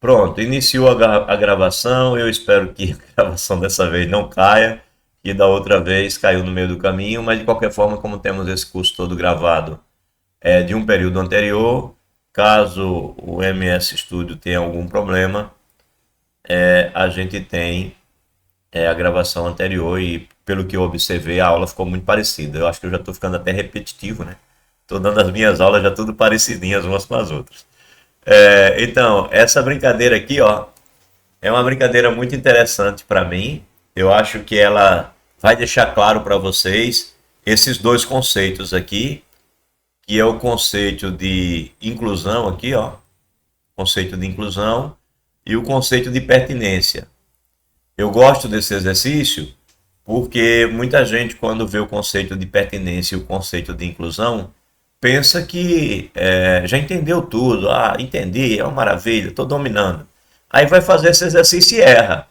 Pronto, iniciou a gravação. Eu espero que a gravação dessa vez não caia, que da outra vez caiu no meio do caminho, mas de qualquer forma, como temos esse curso todo gravado de um período anterior, caso o MS Studio tenha algum problema, a gente tem a gravação anterior e, pelo que eu observei, a aula ficou muito parecida. Eu acho que eu já estou ficando até repetitivo, né? Estou dando as minhas aulas já tudo parecidinhas umas com as outras. Então, essa brincadeira aqui, ó, é uma brincadeira muito interessante para mim. Eu acho que ela vai deixar claro para vocês esses dois conceitos aqui, que é o conceito de inclusão aqui, ó, conceito de inclusão e o conceito de pertinência. Eu gosto desse exercício porque muita gente, quando vê o conceito de pertinência e o conceito de inclusão, pensa que já entendeu tudo. Ah, entendi, é uma maravilha, estou dominando. Aí vai fazer esse exercício e erra.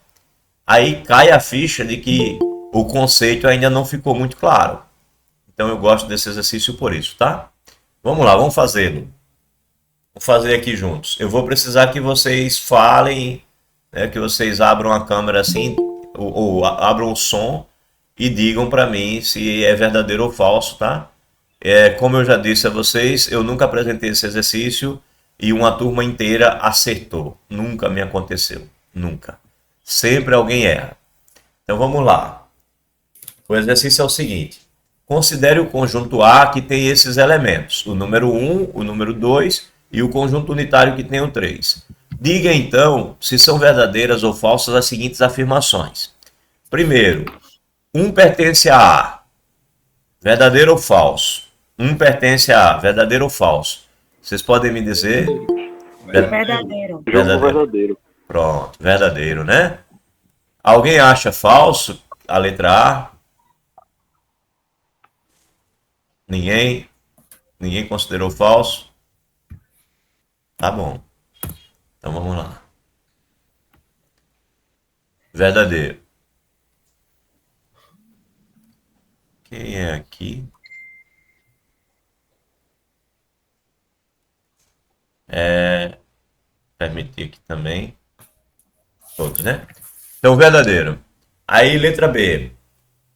Aí cai a ficha de que o conceito ainda não ficou muito claro. Então eu gosto desse exercício por isso, tá? Vamos lá, vamos fazê-lo. Vamos fazer aqui juntos. Eu vou precisar que vocês falem, né, que vocês abram a câmera assim, ou abram o som e digam para mim se é verdadeiro ou falso, tá? Como eu já disse a vocês, eu nunca apresentei esse exercício e uma turma inteira acertou. Nunca me aconteceu. Nunca. Sempre alguém erra. Então vamos lá. O exercício é o seguinte. Considere o conjunto A que tem esses elementos. O número 1, o número 2 e o conjunto unitário que tem o 3. Diga então se são verdadeiras ou falsas as seguintes afirmações. Primeiro, 1 pertence a A. Verdadeiro ou falso? 1 pertence a A. Verdadeiro ou falso? Vocês podem me dizer? Verdadeiro. Verdadeiro. Pronto, verdadeiro, né? Alguém acha falso a letra A? Ninguém? Ninguém considerou falso? Tá bom. Então vamos lá. Verdadeiro. Quem é aqui? Permitir aqui também. Todos, né? Então, verdadeiro. Aí, letra B.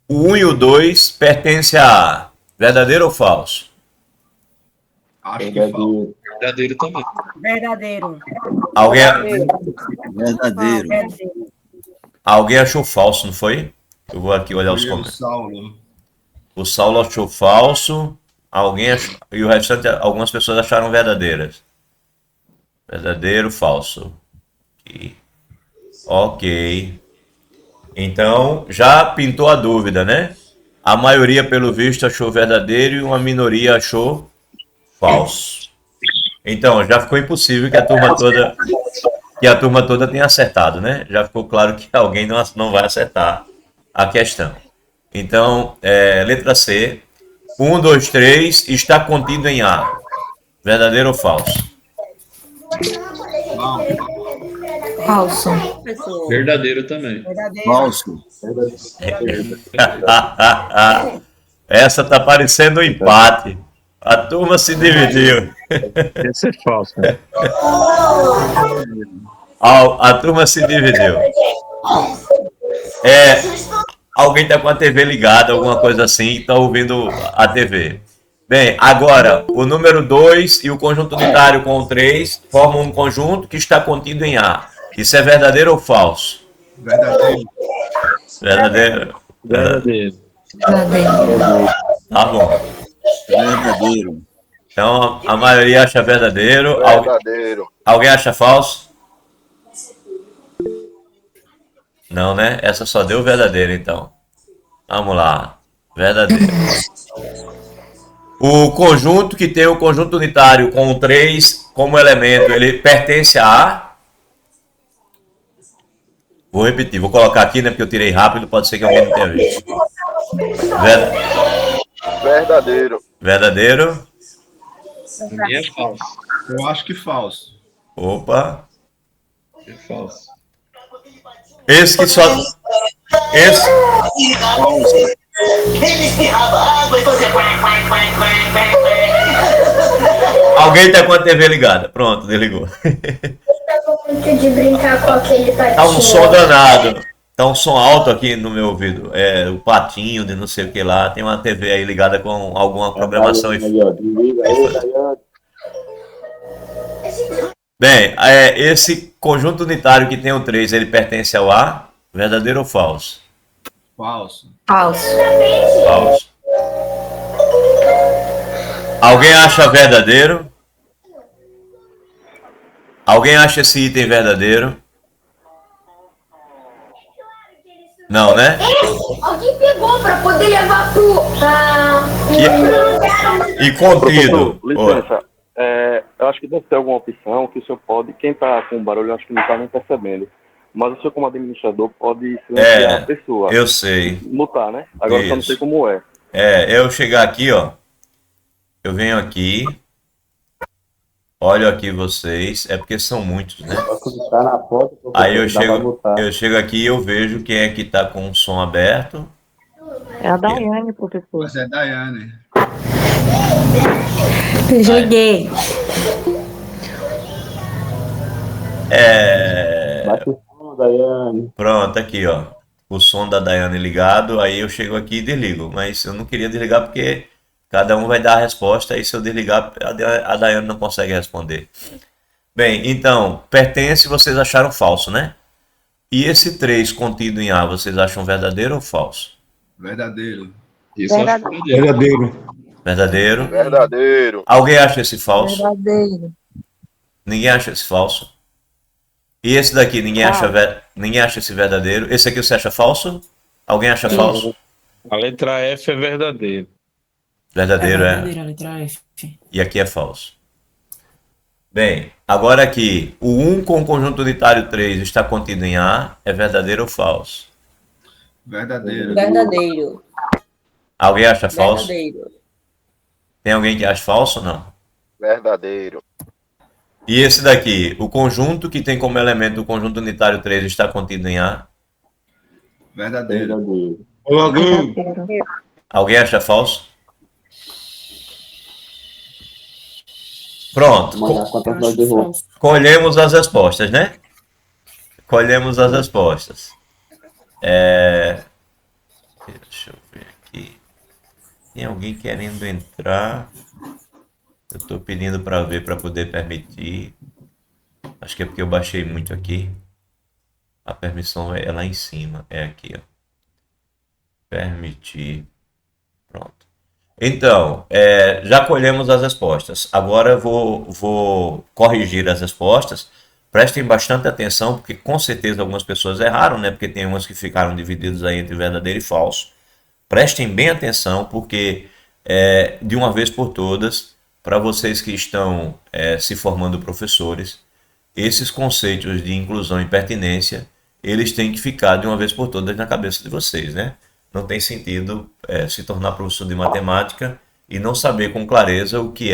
O 1 e o 2 pertencem a A. Verdadeiro ou falso? Acho que falso. Verdadeiro também. Verdadeiro. Alguém, Verdadeiro. alguém achou falso, não foi? Eu vou aqui olhar os Foi o comentários. Saulo. O Saulo achou falso. Alguém achou, e o restante, algumas pessoas acharam verdadeiras. Verdadeiro, falso. Aqui. Ok. Então, já pintou a dúvida, né? A maioria, pelo visto, achou verdadeiro e uma minoria achou falso. Então, já ficou impossível que a turma toda tenha acertado, né? Já ficou claro que alguém não vai acertar a questão. Então, letra C. 1, 2, 3 está contido em A. Verdadeiro ou falso? Falso. Verdadeiro também. Verdadeiro. Falso. Essa tá parecendo um empate. A turma se dividiu. Esse é falso, né? A turma se dividiu. Alguém tá com a TV ligada, alguma coisa assim, e tá ouvindo a TV. Bem, agora, o número 2 e o conjunto unitário com o 3 formam um conjunto que está contido em A. Isso é verdadeiro ou falso? Verdadeiro. Verdadeiro. Verdadeiro. Tá bom. Verdadeiro. Então, a maioria acha verdadeiro. Verdadeiro. Alguém acha falso? Não, né? Essa só deu verdadeiro, então. Vamos lá. Verdadeiro. O conjunto que tem o conjunto unitário com o 3 como elemento, ele pertence a A. Vou repetir, vou colocar aqui, né? Porque eu tirei rápido, pode ser que alguém não tenha visto. Verdadeiro. Verdadeiro. Também é falso. Eu acho que falso. Opa. É falso. Esse que só. Esse. Ele espirrava água e fazia Alguém tá com a TV ligada. Pronto, desligou. De brincar com aquele patinho. Tá um som danado. Tá um som alto aqui no meu ouvido. É o patinho de não sei o que lá. Tem uma TV aí ligada com alguma programação. Bem, esse conjunto unitário que tem o 3, ele pertence ao A? Verdadeiro ou falso? Falso. Falso. Falso. Alguém acha verdadeiro? Alguém acha esse item verdadeiro? Não, né? Alguém pegou pra poder levar pro. E contido? Professor, licença. Eu acho que deve ter alguma opção que o senhor pode. Quem está com barulho, eu acho que não está nem percebendo. Mas o senhor, como administrador, pode silenciar a pessoa. Eu sei. Mutar, né? Agora eu só não sei como é. Eu chegar aqui, ó. Eu venho aqui. Olho aqui vocês. É porque são muitos, né? Aí eu chego aqui e eu vejo quem é que tá com o som aberto. É a Daiane, professor. Mas é Daiane. Joguei. Pronto, aqui, ó. O som da Daiane ligado. Aí eu chego aqui e desligo. Mas eu não queria desligar porque cada um vai dar a resposta. E se eu desligar, a Daiane não consegue responder. Bem, então, pertence, vocês acharam falso, né? E esse 3 contido em A, vocês acham verdadeiro ou falso? Verdadeiro. Isso é Verdadeiro. Verdadeiro. verdadeiro. Alguém acha esse falso? Verdadeiro. Ninguém acha esse falso? E esse daqui, ninguém acha esse verdadeiro? Esse aqui você acha falso? Alguém acha falso? A letra F é verdadeiro. Verdadeiro, é. Verdadeira, letra F. E aqui é falso. Bem, agora aqui, o 1 com o conjunto unitário 3 está contido em A, é verdadeiro ou falso? Verdadeiro. Verdadeiro. Alguém acha falso? Verdadeiro. Tem alguém que acha falso ou não? Verdadeiro. E esse daqui, o conjunto que tem como elemento o conjunto unitário 3 está contido em A? Verdadeiro. Alguém acha falso? Pronto. Colhemos as respostas, né? Colhemos as respostas. Deixa eu ver aqui. Tem alguém querendo entrar? Eu estou pedindo para ver para poder permitir. Acho que é porque eu baixei muito aqui. A permissão é lá em cima. É aqui, ó. Permitir. Pronto. Então, já colhemos as respostas. Agora eu vou corrigir as respostas. Prestem bastante atenção, porque com certeza algumas pessoas erraram, né? Porque tem umas que ficaram divididas aí entre verdadeiro e falso. Prestem bem atenção, porque de uma vez por todas, para vocês que estão se formando professores, esses conceitos de inclusão e pertinência, eles têm que ficar de uma vez por todas na cabeça de vocês, né? Não tem sentido se tornar professor de matemática e não saber com clareza o que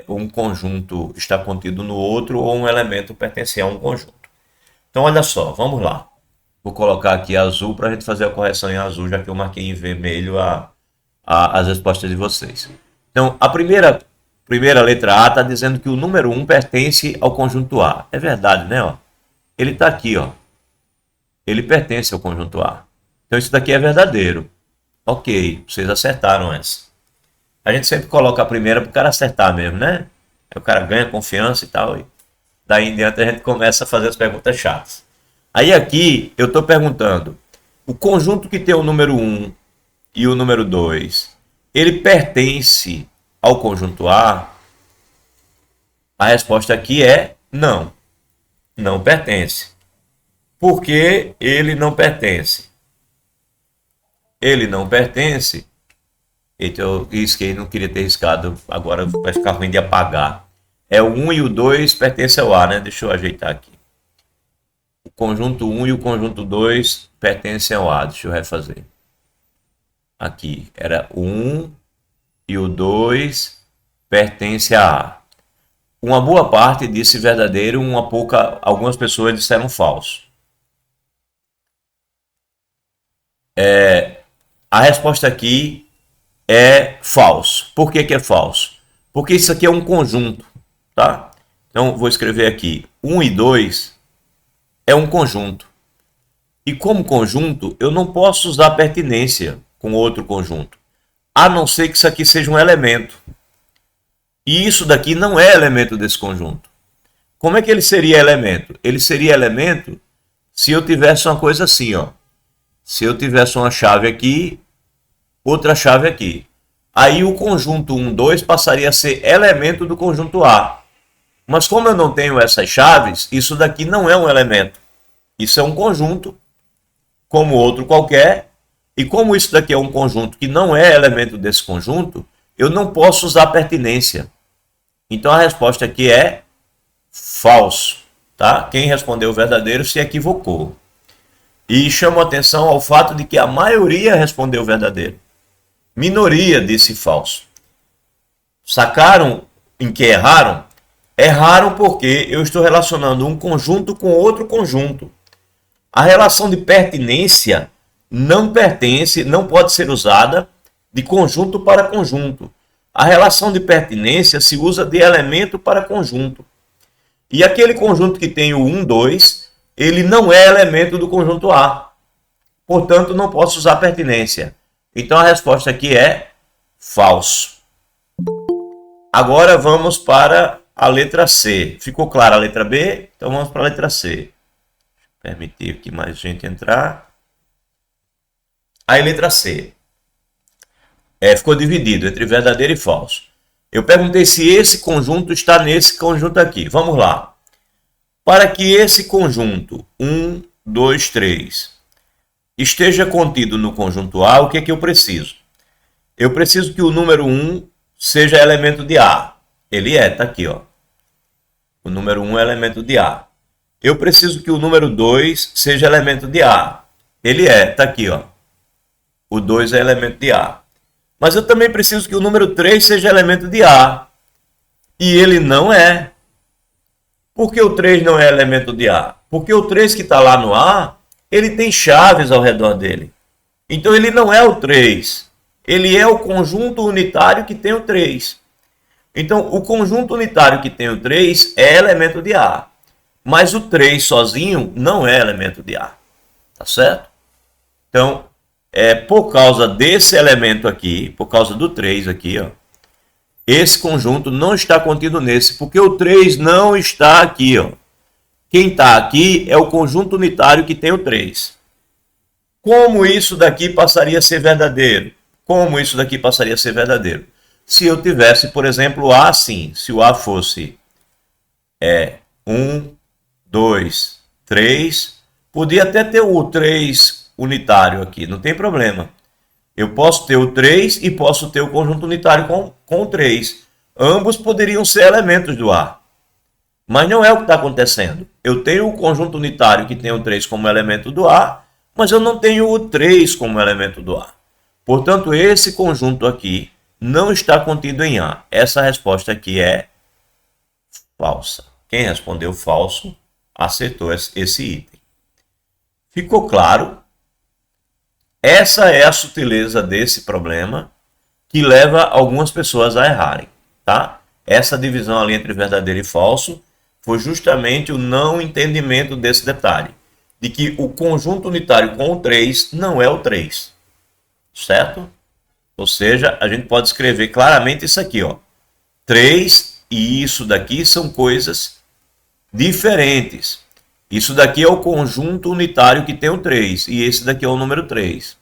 um conjunto está contido no outro ou um elemento pertencer a um conjunto. Então, olha só, vamos lá. Vou colocar aqui azul para a gente fazer a correção em azul, já que eu marquei em vermelho as respostas de vocês. Então, a primeira letra A está dizendo que o número 1 pertence ao conjunto A. É verdade, né? Ó? Ele está aqui, ó. Ele pertence ao conjunto A. Então, isso daqui é verdadeiro. Ok, vocês acertaram essa. A gente sempre coloca a primeira para o cara acertar mesmo, né? Aí o cara ganha confiança e tal. E daí em diante a gente começa a fazer as perguntas chatas. Aí aqui eu estou perguntando, o conjunto que tem o número 1 e o número 2, ele pertence ao conjunto A? A resposta aqui é não. Não pertence. Por que ele não pertence? Ele não pertence. Eita, eu risquei, não queria ter riscado. Agora vai ficar ruim de apagar. O 1 e o 2 pertencem ao A, né? Deixa eu ajeitar aqui. O conjunto 1 e o conjunto 2 pertencem ao A. Deixa eu refazer. Aqui, era o 1 e o 2 pertencem a A. Uma boa parte disse verdadeiro, algumas pessoas disseram falso. A resposta aqui é falso. Por que é falso? Porque isso aqui é um conjunto, tá? Então, vou escrever aqui. 1 e 2 é um conjunto. E como conjunto, eu não posso usar pertinência com outro conjunto, a não ser que isso aqui seja um elemento. E isso daqui não é elemento desse conjunto. Como é que ele seria elemento? Ele seria elemento se eu tivesse uma coisa assim, ó. Se eu tivesse uma chave aqui, outra chave aqui. Aí o conjunto 1, 2 passaria a ser elemento do conjunto A. Mas como eu não tenho essas chaves, isso daqui não é um elemento. Isso é um conjunto, como outro qualquer. E como isso daqui é um conjunto que não é elemento desse conjunto, eu não posso usar pertinência. Então a resposta aqui é falso. Tá? Quem respondeu verdadeiro se equivocou. E chamo atenção ao fato de que a maioria respondeu verdadeiro. Minoria disse falso. Sacaram em que erraram? Erraram porque eu estou relacionando um conjunto com outro conjunto. A relação de pertinência não pertence, não pode ser usada de conjunto para conjunto. A relação de pertinência se usa de elemento para conjunto. E aquele conjunto que tem o 1, 2, ele não é elemento do conjunto A. Portanto, não posso usar pertinência. Então, a resposta aqui é falso. Agora, vamos para a letra C. Ficou clara a letra B? Então, vamos para a letra C. Permitir que mais gente entrar. Aí, letra C. Ficou dividido entre verdadeiro e falso. Eu perguntei se esse conjunto está nesse conjunto aqui. Vamos lá. Para que esse conjunto 1, 2, 3 esteja contido no conjunto A, o que é que eu preciso? Eu preciso que o número 1 seja elemento de A. Ele está aqui, ó. O número 1 é elemento de A. Eu preciso que o número 2 seja elemento de A. Ele está aqui, ó. O 2 é elemento de A. Mas eu também preciso que o número 3 seja elemento de A. E ele não é. Por que o 3 não é elemento de A? Porque o 3 que está lá no A, ele tem chaves ao redor dele. Então ele não é o 3. Ele é o conjunto unitário que tem o 3. Então o conjunto unitário que tem o 3 é elemento de A. Mas o 3 sozinho não é elemento de A. Tá certo? Então, por causa desse elemento aqui, por causa do 3 aqui, ó, esse conjunto não está contido nesse, porque o 3 não está aqui, ó. Quem está aqui é o conjunto unitário que tem o 3. Como isso daqui passaria a ser verdadeiro? Como isso daqui passaria a ser verdadeiro? Se eu tivesse, por exemplo, o A assim, se o A fosse 1, 2, 3, podia até ter o 3 unitário aqui, não tem problema. Eu posso ter o 3 e posso ter o conjunto unitário com o 3. Ambos poderiam ser elementos do A. Mas não é o que está acontecendo. Eu tenho o conjunto unitário que tem o 3 como elemento do A, mas eu não tenho o 3 como elemento do A. Portanto, esse conjunto aqui não está contido em A. Essa resposta aqui é falsa. Quem respondeu falso acertou esse item. Ficou claro? Essa é a sutileza desse problema que leva algumas pessoas a errarem, tá? Essa divisão ali entre verdadeiro e falso foi justamente o não entendimento desse detalhe, de que o conjunto unitário com o 3 não é o 3, certo? Ou seja, a gente pode escrever claramente isso aqui, ó. 3 e isso daqui são coisas diferentes. Isso daqui é o conjunto unitário que tem o 3, e esse daqui é o número 3.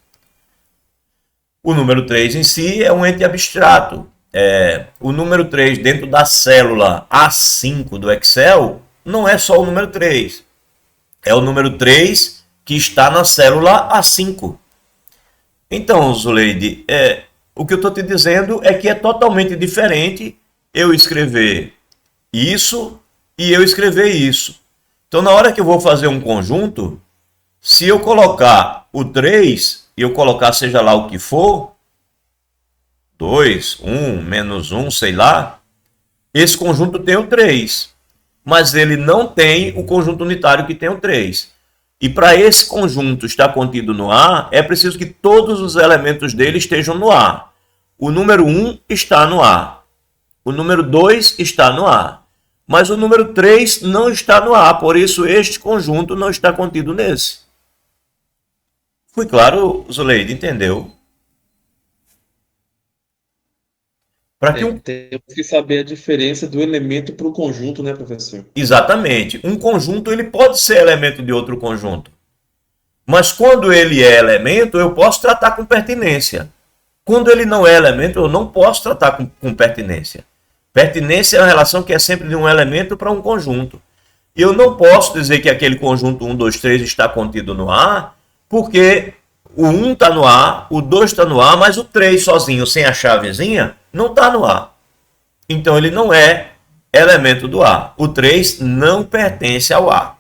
O número 3 em si é um ente abstrato. O número 3 dentro da célula A5 do Excel não é só o número 3. É o número 3 que está na célula A5. Então, Zuleide, o que eu estou te dizendo é que é totalmente diferente eu escrever isso e eu escrever isso. Então, na hora que eu vou fazer um conjunto, se eu colocar o 3 e eu colocar seja lá o que for, 2, 1, menos 1, sei lá, esse conjunto tem o 3, mas ele não tem o conjunto unitário que tem o 3. E para esse conjunto estar contido no A, é preciso que todos os elementos dele estejam no A. O número 1 está no A. O número 2 está no A. mas o número 3 não está no A, por isso este conjunto não está contido nesse. Fui claro, Zuleide, entendeu? Temos que saber a diferença do elemento para o conjunto, né, professor? Exatamente. Um conjunto ele pode ser elemento de outro conjunto. Mas quando ele é elemento, eu posso tratar com pertinência. Quando ele não é elemento, eu não posso tratar com pertinência. Pertinência é uma relação que é sempre de um elemento para um conjunto. Eu não posso dizer que aquele conjunto 1, 2, 3 está contido no A, porque o 1 está no A, o 2 está no A, mas o 3 sozinho, sem a chavezinha, não está no A. Então ele não é elemento do A. O 3 não pertence ao A.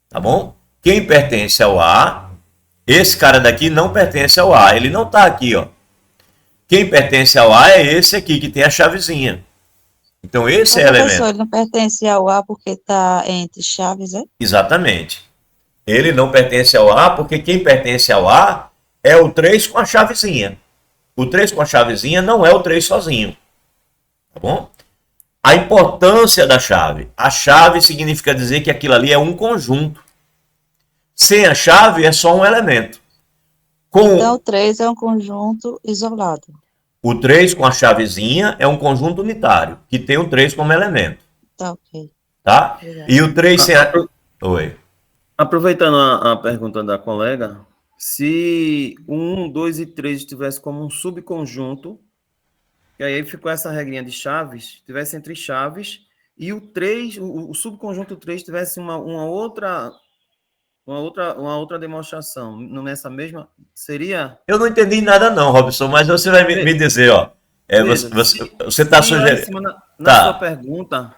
Tá bom? Quem pertence ao A, esse cara daqui não pertence ao A. Ele não está aqui, ó. Quem pertence ao A é esse aqui, que tem a chavezinha. Então esse é elemento. Professor, ele não pertence ao A porque está entre chaves, é? Exatamente. Ele não pertence ao A porque quem pertence ao A é o 3 com a chavezinha. O 3 com a chavezinha não é o 3 sozinho. Tá bom? A importância da chave. A chave significa dizer que aquilo ali é um conjunto. Sem a chave é só um elemento. Então o 3 é um conjunto isolado. O 3 com a chavezinha é um conjunto unitário, que tem o 3 como elemento. Tá, ok. Tá? E o 3 sem a... Oi. Aproveitando a pergunta da colega, se o 1, 2 e 3 estivesse como um subconjunto, e aí ficou essa regrinha de chaves, tivesse entre chaves, e o 3, o subconjunto 3 tivesse uma outra demonstração, nessa mesma, seria... Eu não entendi nada não, Robson, mas você vai me dizer, ó. Você está sugerindo... Na sua pergunta,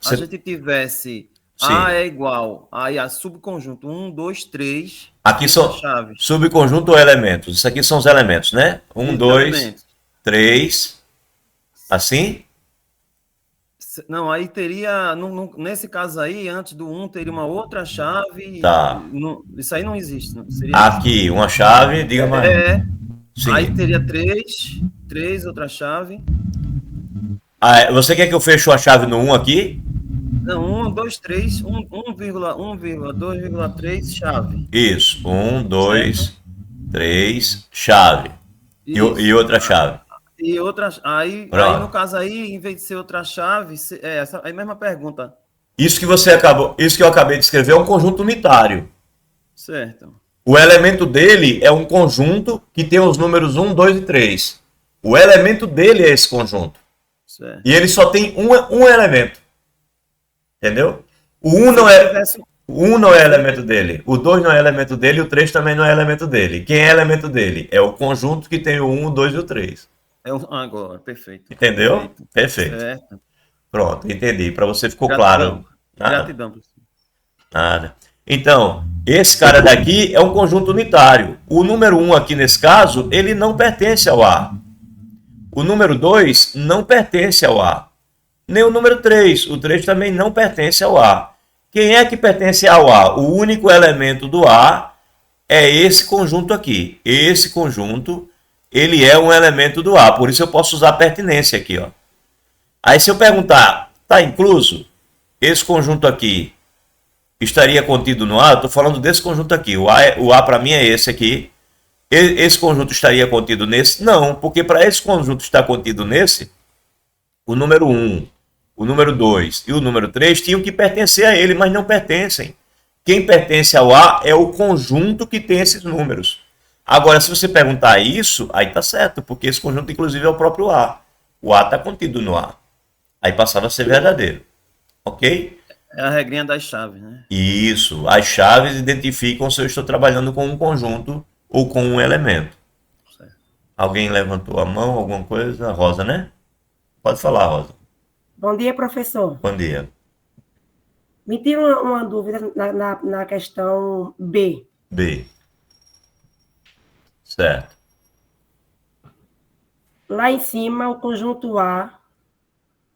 a gente tivesse... Sim. A é igual, aí a subconjunto 1, 2, 3... Aqui são chaves. Subconjunto ou elementos. Isso aqui são os elementos, né? 1, 2, 3... Assim? Não, aí teria, nesse caso aí, antes do 1, teria uma outra chave. Tá. Isso aí não existe. Não seria aqui, uma chave, diga mais. Sim. Aí teria 3, outra chave. Você quer que eu feche a chave no 1 aqui? Não, 1, 2, 3, 1,2,3, chave. Isso, 1, 2, 3, chave. E outra chave. Aí no caso aí, em vez de ser outra chave, essa é a mesma pergunta. Isso que eu acabei de escrever é um conjunto unitário. Certo. O elemento dele é um conjunto que tem os números 1, 2 e 3. O elemento dele é esse conjunto. Certo. E ele só tem um elemento. Entendeu? O 1 não é elemento dele. O 2 não é elemento dele. O 3 também não é elemento dele. Quem é elemento dele? É o conjunto que tem o 1, o 2 e o 3. Agora, perfeito. Entendeu? Perfeito. Certo. Pronto, entendi. Para você ficou claro. Gratidão, professor. Nada. Então, esse cara daqui é um conjunto unitário. O número 1 aqui nesse caso, ele não pertence ao A. O número 2 não pertence ao A. Nem o número 3. O 3 também não pertence ao A. Quem é que pertence ao A? O único elemento do A é esse conjunto aqui. Esse conjunto, ele é um elemento do A. Por isso eu posso usar pertinência aqui, ó. Aí se eu perguntar, está incluso? Esse conjunto aqui estaria contido no A? Eu estou falando desse conjunto aqui. O A para mim é esse aqui. Esse conjunto estaria contido nesse? Não, porque para esse conjunto estar contido nesse, o número 1, o número 2 e o número 3 tinham que pertencer a ele, mas não pertencem. Quem pertence ao A é o conjunto que tem esses números. Agora, se você perguntar isso, aí tá certo, porque esse conjunto, inclusive, é o próprio A. O A está contido no A. Aí passava a ser verdadeiro. Ok? É a regrinha das chaves, né? Isso. As chaves identificam se eu estou trabalhando com um conjunto ou com um elemento. Certo. Alguém levantou a mão, alguma coisa? Rosa, né? Pode falar, Rosa. Bom dia, professor. Bom dia. Me tira uma dúvida na questão B. B. Certo. Lá em cima, o conjunto A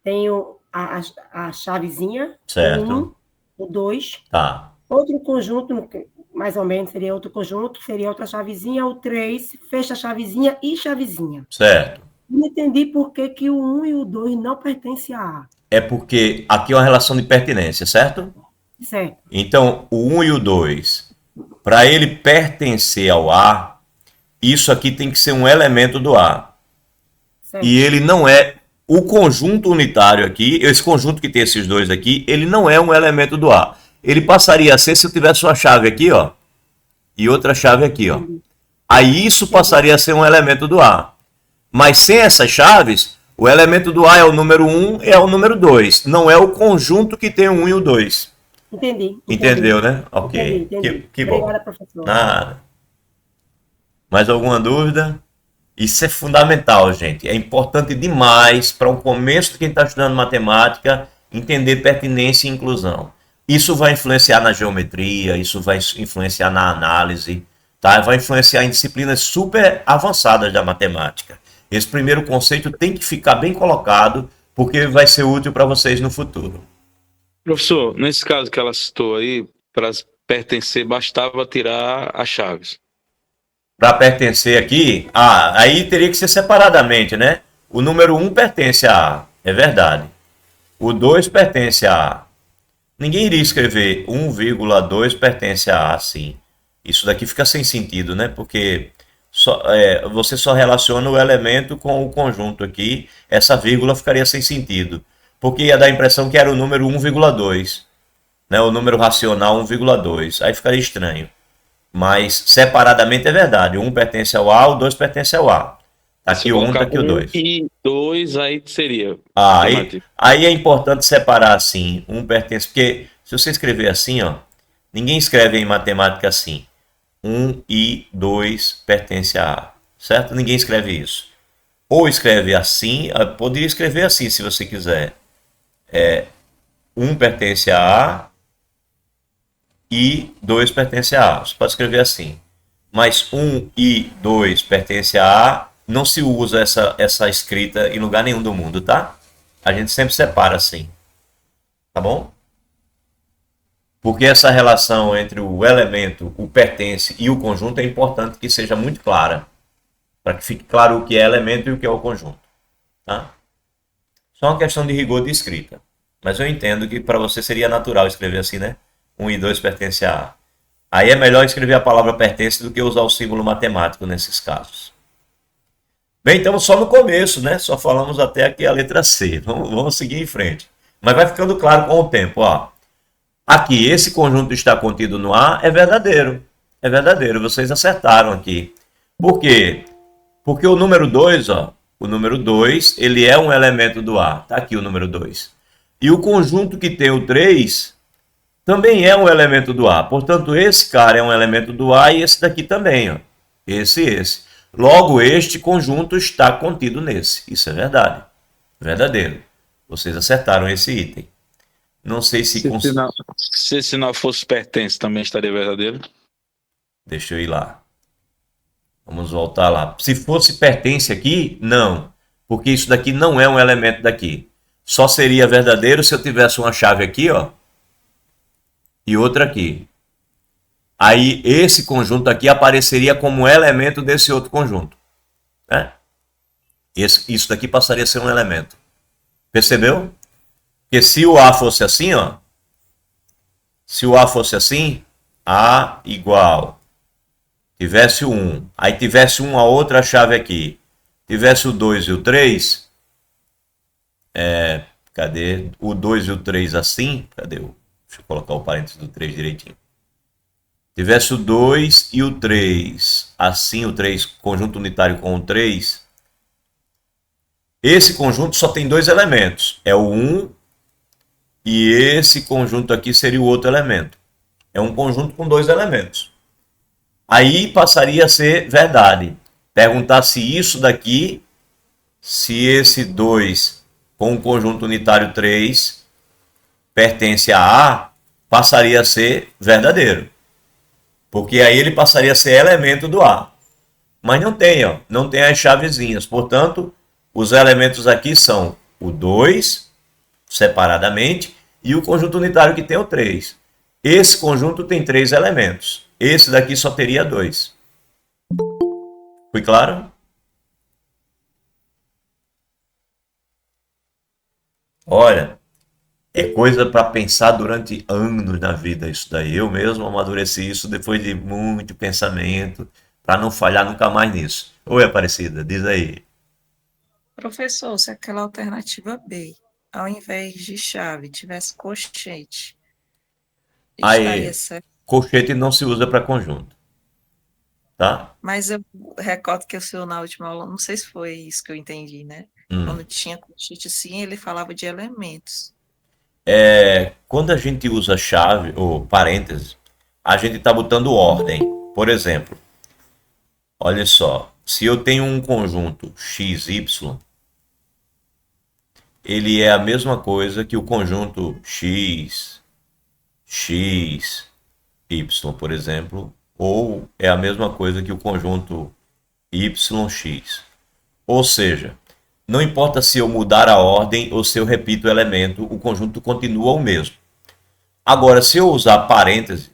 tem a chavezinha. Certo. O 2. Tá. Outro conjunto, mais ou menos, seria outro conjunto, seria outra chavezinha. O 3, fecha a chavezinha e chavezinha. Certo. Não entendi por que o 1 e o 2 não pertencem a A. é porque aqui é uma relação de pertinência, certo? Certo. Então, o 1 e o 2, para ele pertencer ao A, isso aqui tem que ser um elemento do A. Certo. E ele não é... O conjunto unitário aqui, esse conjunto que tem esses dois aqui, ele não é um elemento do A. Ele passaria a ser se eu tivesse uma chave aqui, ó, e outra chave aqui, ó. Aí isso passaria a ser um elemento do A. Mas sem essas chaves, o elemento do A é o número 1 e é o número 2. Não é o conjunto que tem o 1 e o 2. Entendi. Entendeu, né? Ok. Entendi. Que bom. Obrigada, professor. Nada. Mais alguma dúvida? Isso é fundamental, gente. É importante demais para o começo de quem está estudando matemática entender pertinência e inclusão. Isso vai influenciar na geometria, isso vai influenciar na análise, tá? Vai influenciar em disciplinas super avançadas da matemática. Esse primeiro conceito tem que ficar bem colocado, porque vai ser útil para vocês no futuro. Professor, nesse caso que ela citou aí, para pertencer, bastava tirar as chaves. Para pertencer aqui, aí teria que ser separadamente, né? O número 1 pertence a A, é verdade. O 2 pertence a A. Ninguém iria escrever 1,2 pertence a A assim. Isso daqui fica sem sentido, né? Porque você só relaciona o elemento com o conjunto aqui. Essa vírgula ficaria sem sentido. Porque ia dar a impressão que era o número 1,2. Né? O número racional 1,2. Aí ficaria estranho. Mas separadamente é verdade. O 1 pertence ao A, o 2 pertence ao A. Tá aqui o 1, tá aqui o 2. E 2 aí seria. Aí é importante separar assim. 1 pertence. Porque se você escrever assim, ó. Ninguém escreve em matemática assim. 1 e 2 pertence a A. Certo? Ninguém escreve isso. Ou escreve assim. Poderia escrever assim se você quiser. 1 pertence a A. E 2 pertence a A. Você pode escrever assim. Mas 1 e 2 pertence a A. Não se usa essa escrita em lugar nenhum do mundo, tá? A gente sempre separa assim. Tá bom? Porque essa relação entre o elemento, o pertence e o conjunto é importante que seja muito clara. Para que fique claro o que é elemento e o que é o conjunto. Tá? Só uma questão de rigor de escrita. Mas eu entendo que para você seria natural escrever assim, né? 1 e 2 pertence a A. Aí é melhor escrever a palavra pertence do que usar o símbolo matemático nesses casos. Bem, então só no começo, né? Só falamos até aqui a letra C. Vamos seguir em frente. Mas vai ficando claro com o tempo, ó. Aqui, esse conjunto está contido no A é verdadeiro. É verdadeiro, vocês acertaram aqui. Por quê? Porque o número 2, ó. O número 2, ele é um elemento do A. Tá aqui o número 2. E o conjunto que tem o 3... também é um elemento do A. Portanto, esse cara é um elemento do A e esse daqui também. Ó. Esse. Logo, este conjunto está contido nesse. Isso é verdade. Verdadeiro. Vocês acertaram esse item. Não sei se... Se esse sinal fosse pertence, também estaria verdadeiro? Deixa eu ir lá. Vamos voltar lá. Se fosse pertence aqui, não. Porque isso daqui não é um elemento daqui. Só seria verdadeiro se eu tivesse uma chave aqui, ó. E outra aqui. Aí esse conjunto aqui apareceria como elemento desse outro conjunto. Né? Isso daqui passaria a ser um elemento. Percebeu? Porque se o A fosse assim, ó. Se o A fosse assim, A igual. Tivesse o 1. Aí tivesse uma outra chave aqui. Tivesse o 2 e o 3. Cadê? O 2 e o 3 assim. Cadê o... Deixa eu colocar o parênteses do 3 direitinho. Tivesse o 2 e o 3. Assim, o 3, conjunto unitário com o 3. Esse conjunto só tem dois elementos. É o 1 e esse conjunto aqui seria o outro elemento. É um conjunto com dois elementos. Aí passaria a ser verdade. Perguntar se isso daqui, se esse 2 com o conjunto unitário 3... pertence a A, passaria a ser verdadeiro. Porque aí ele passaria a ser elemento do A. Mas não tem, ó. Não tem as chavezinhas. Portanto, os elementos aqui são o 2, separadamente, e o conjunto unitário que tem o 3. Esse conjunto tem 3 elementos. Esse daqui só teria 2. Foi claro? Olha... É coisa para pensar durante anos na vida isso daí. Eu mesmo amadureci isso depois de muito pensamento, para não falhar nunca mais nisso. Oi, Aparecida, diz aí. Professor, se aquela alternativa B, ao invés de chave, tivesse colchete, estaria Aí, certo? colchete não se usa para conjunto, tá? Mas eu recordo que o senhor na última aula, não sei se foi isso que eu entendi, né? Quando tinha colchete sim, ele falava de elementos. Quando a gente usa chave ou parênteses, a gente está botando ordem. Por exemplo, olha só, se eu tenho um conjunto XY, ele é a mesma coisa que o conjunto X, X, Y, por exemplo, ou é a mesma coisa que o conjunto YX. Ou seja, não importa se eu mudar a ordem ou se eu repito o elemento, o conjunto continua o mesmo. Agora, se eu usar parêntese,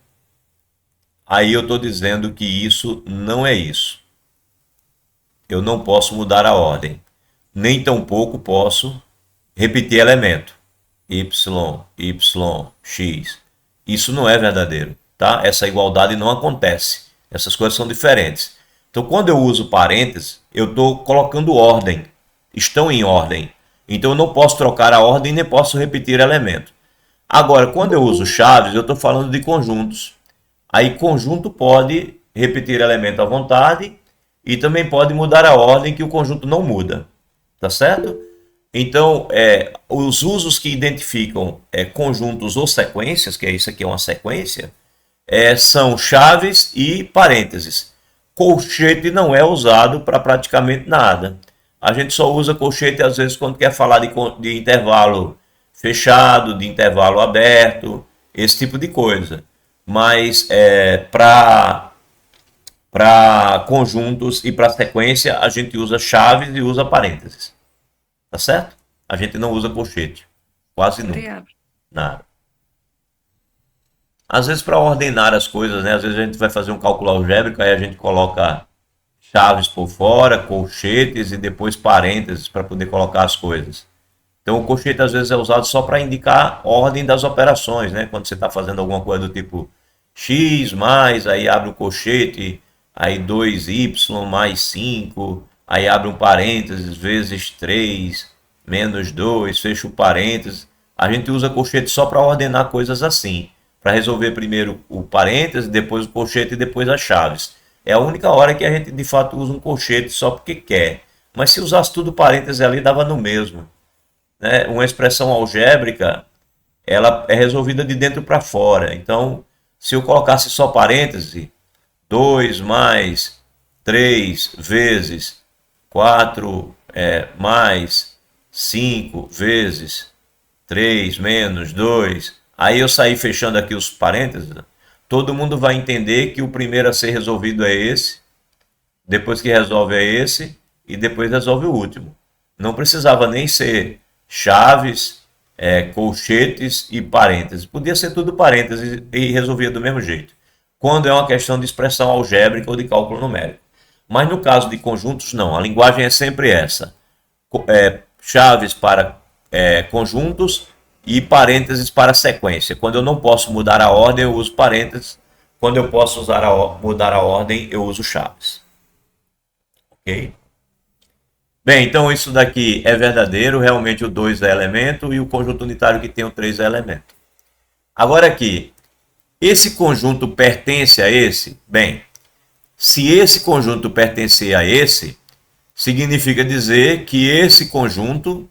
aí eu estou dizendo que isso não é isso. Eu não posso mudar a ordem. Nem tampouco posso repetir elemento. Y, Y, X. Isso não é verdadeiro, tá? Essa igualdade não acontece. Essas coisas são diferentes. Então, quando eu uso parênteses, eu estou colocando ordem. Estão em ordem. Então, eu não posso trocar a ordem nem posso repetir elemento. Agora, quando eu uso chaves, eu estou falando de conjuntos. Aí, conjunto pode repetir elemento à vontade e também pode mudar a ordem que o conjunto não muda. Tá certo? Então, os usos que identificam conjuntos ou sequências, que é isso aqui é uma sequência, são chaves e parênteses. Colchete não é usado para praticamente nada. A gente só usa colchete às vezes quando quer falar de intervalo fechado, de intervalo aberto, esse tipo de coisa. Mas para conjuntos e para sequência a gente usa chaves e usa parênteses. Tá certo? A gente não usa colchete. Quase nunca. Nada. Às vezes para ordenar as coisas, né? Às vezes a gente vai fazer um cálculo algébrico, aí a gente coloca chaves por fora, colchetes e depois parênteses para poder colocar as coisas. Então o colchete às vezes é usado só para indicar ordem das operações, né? Quando você está fazendo alguma coisa do tipo x mais, aí abre o colchete, aí 2y mais 5, aí abre um parênteses, vezes 3, menos 2, fecha o parênteses. A gente usa colchete só para ordenar coisas assim, para resolver primeiro o parênteses, depois o colchete e depois as chaves. É a única hora que a gente de fato usa um colchete só porque quer. Mas se usasse tudo parênteses ali, dava no mesmo. Né? Uma expressão algébrica, ela é resolvida de dentro para fora. Então, se eu colocasse só parêntese, 2 mais 3 vezes 4 mais 5 vezes 3 menos 2, aí eu saí fechando aqui os parênteses, todo mundo vai entender que o primeiro a ser resolvido é esse, depois que resolve é esse, e depois resolve o último. Não precisava nem ser chaves, colchetes e parênteses. Podia ser tudo parênteses e resolvia do mesmo jeito. Quando é uma questão de expressão algébrica ou de cálculo numérico. Mas no caso de conjuntos, não. A linguagem é sempre essa. Chaves para conjuntos e parênteses para sequência. Quando eu não posso mudar a ordem, eu uso parênteses. Quando eu posso mudar a ordem, eu uso chaves. Ok? Bem, então isso daqui é verdadeiro. Realmente o 2 é elemento e o conjunto unitário que tem o 3 é elemento. Agora aqui, esse conjunto pertence a esse? Bem, se esse conjunto pertencer a esse, significa dizer que esse conjunto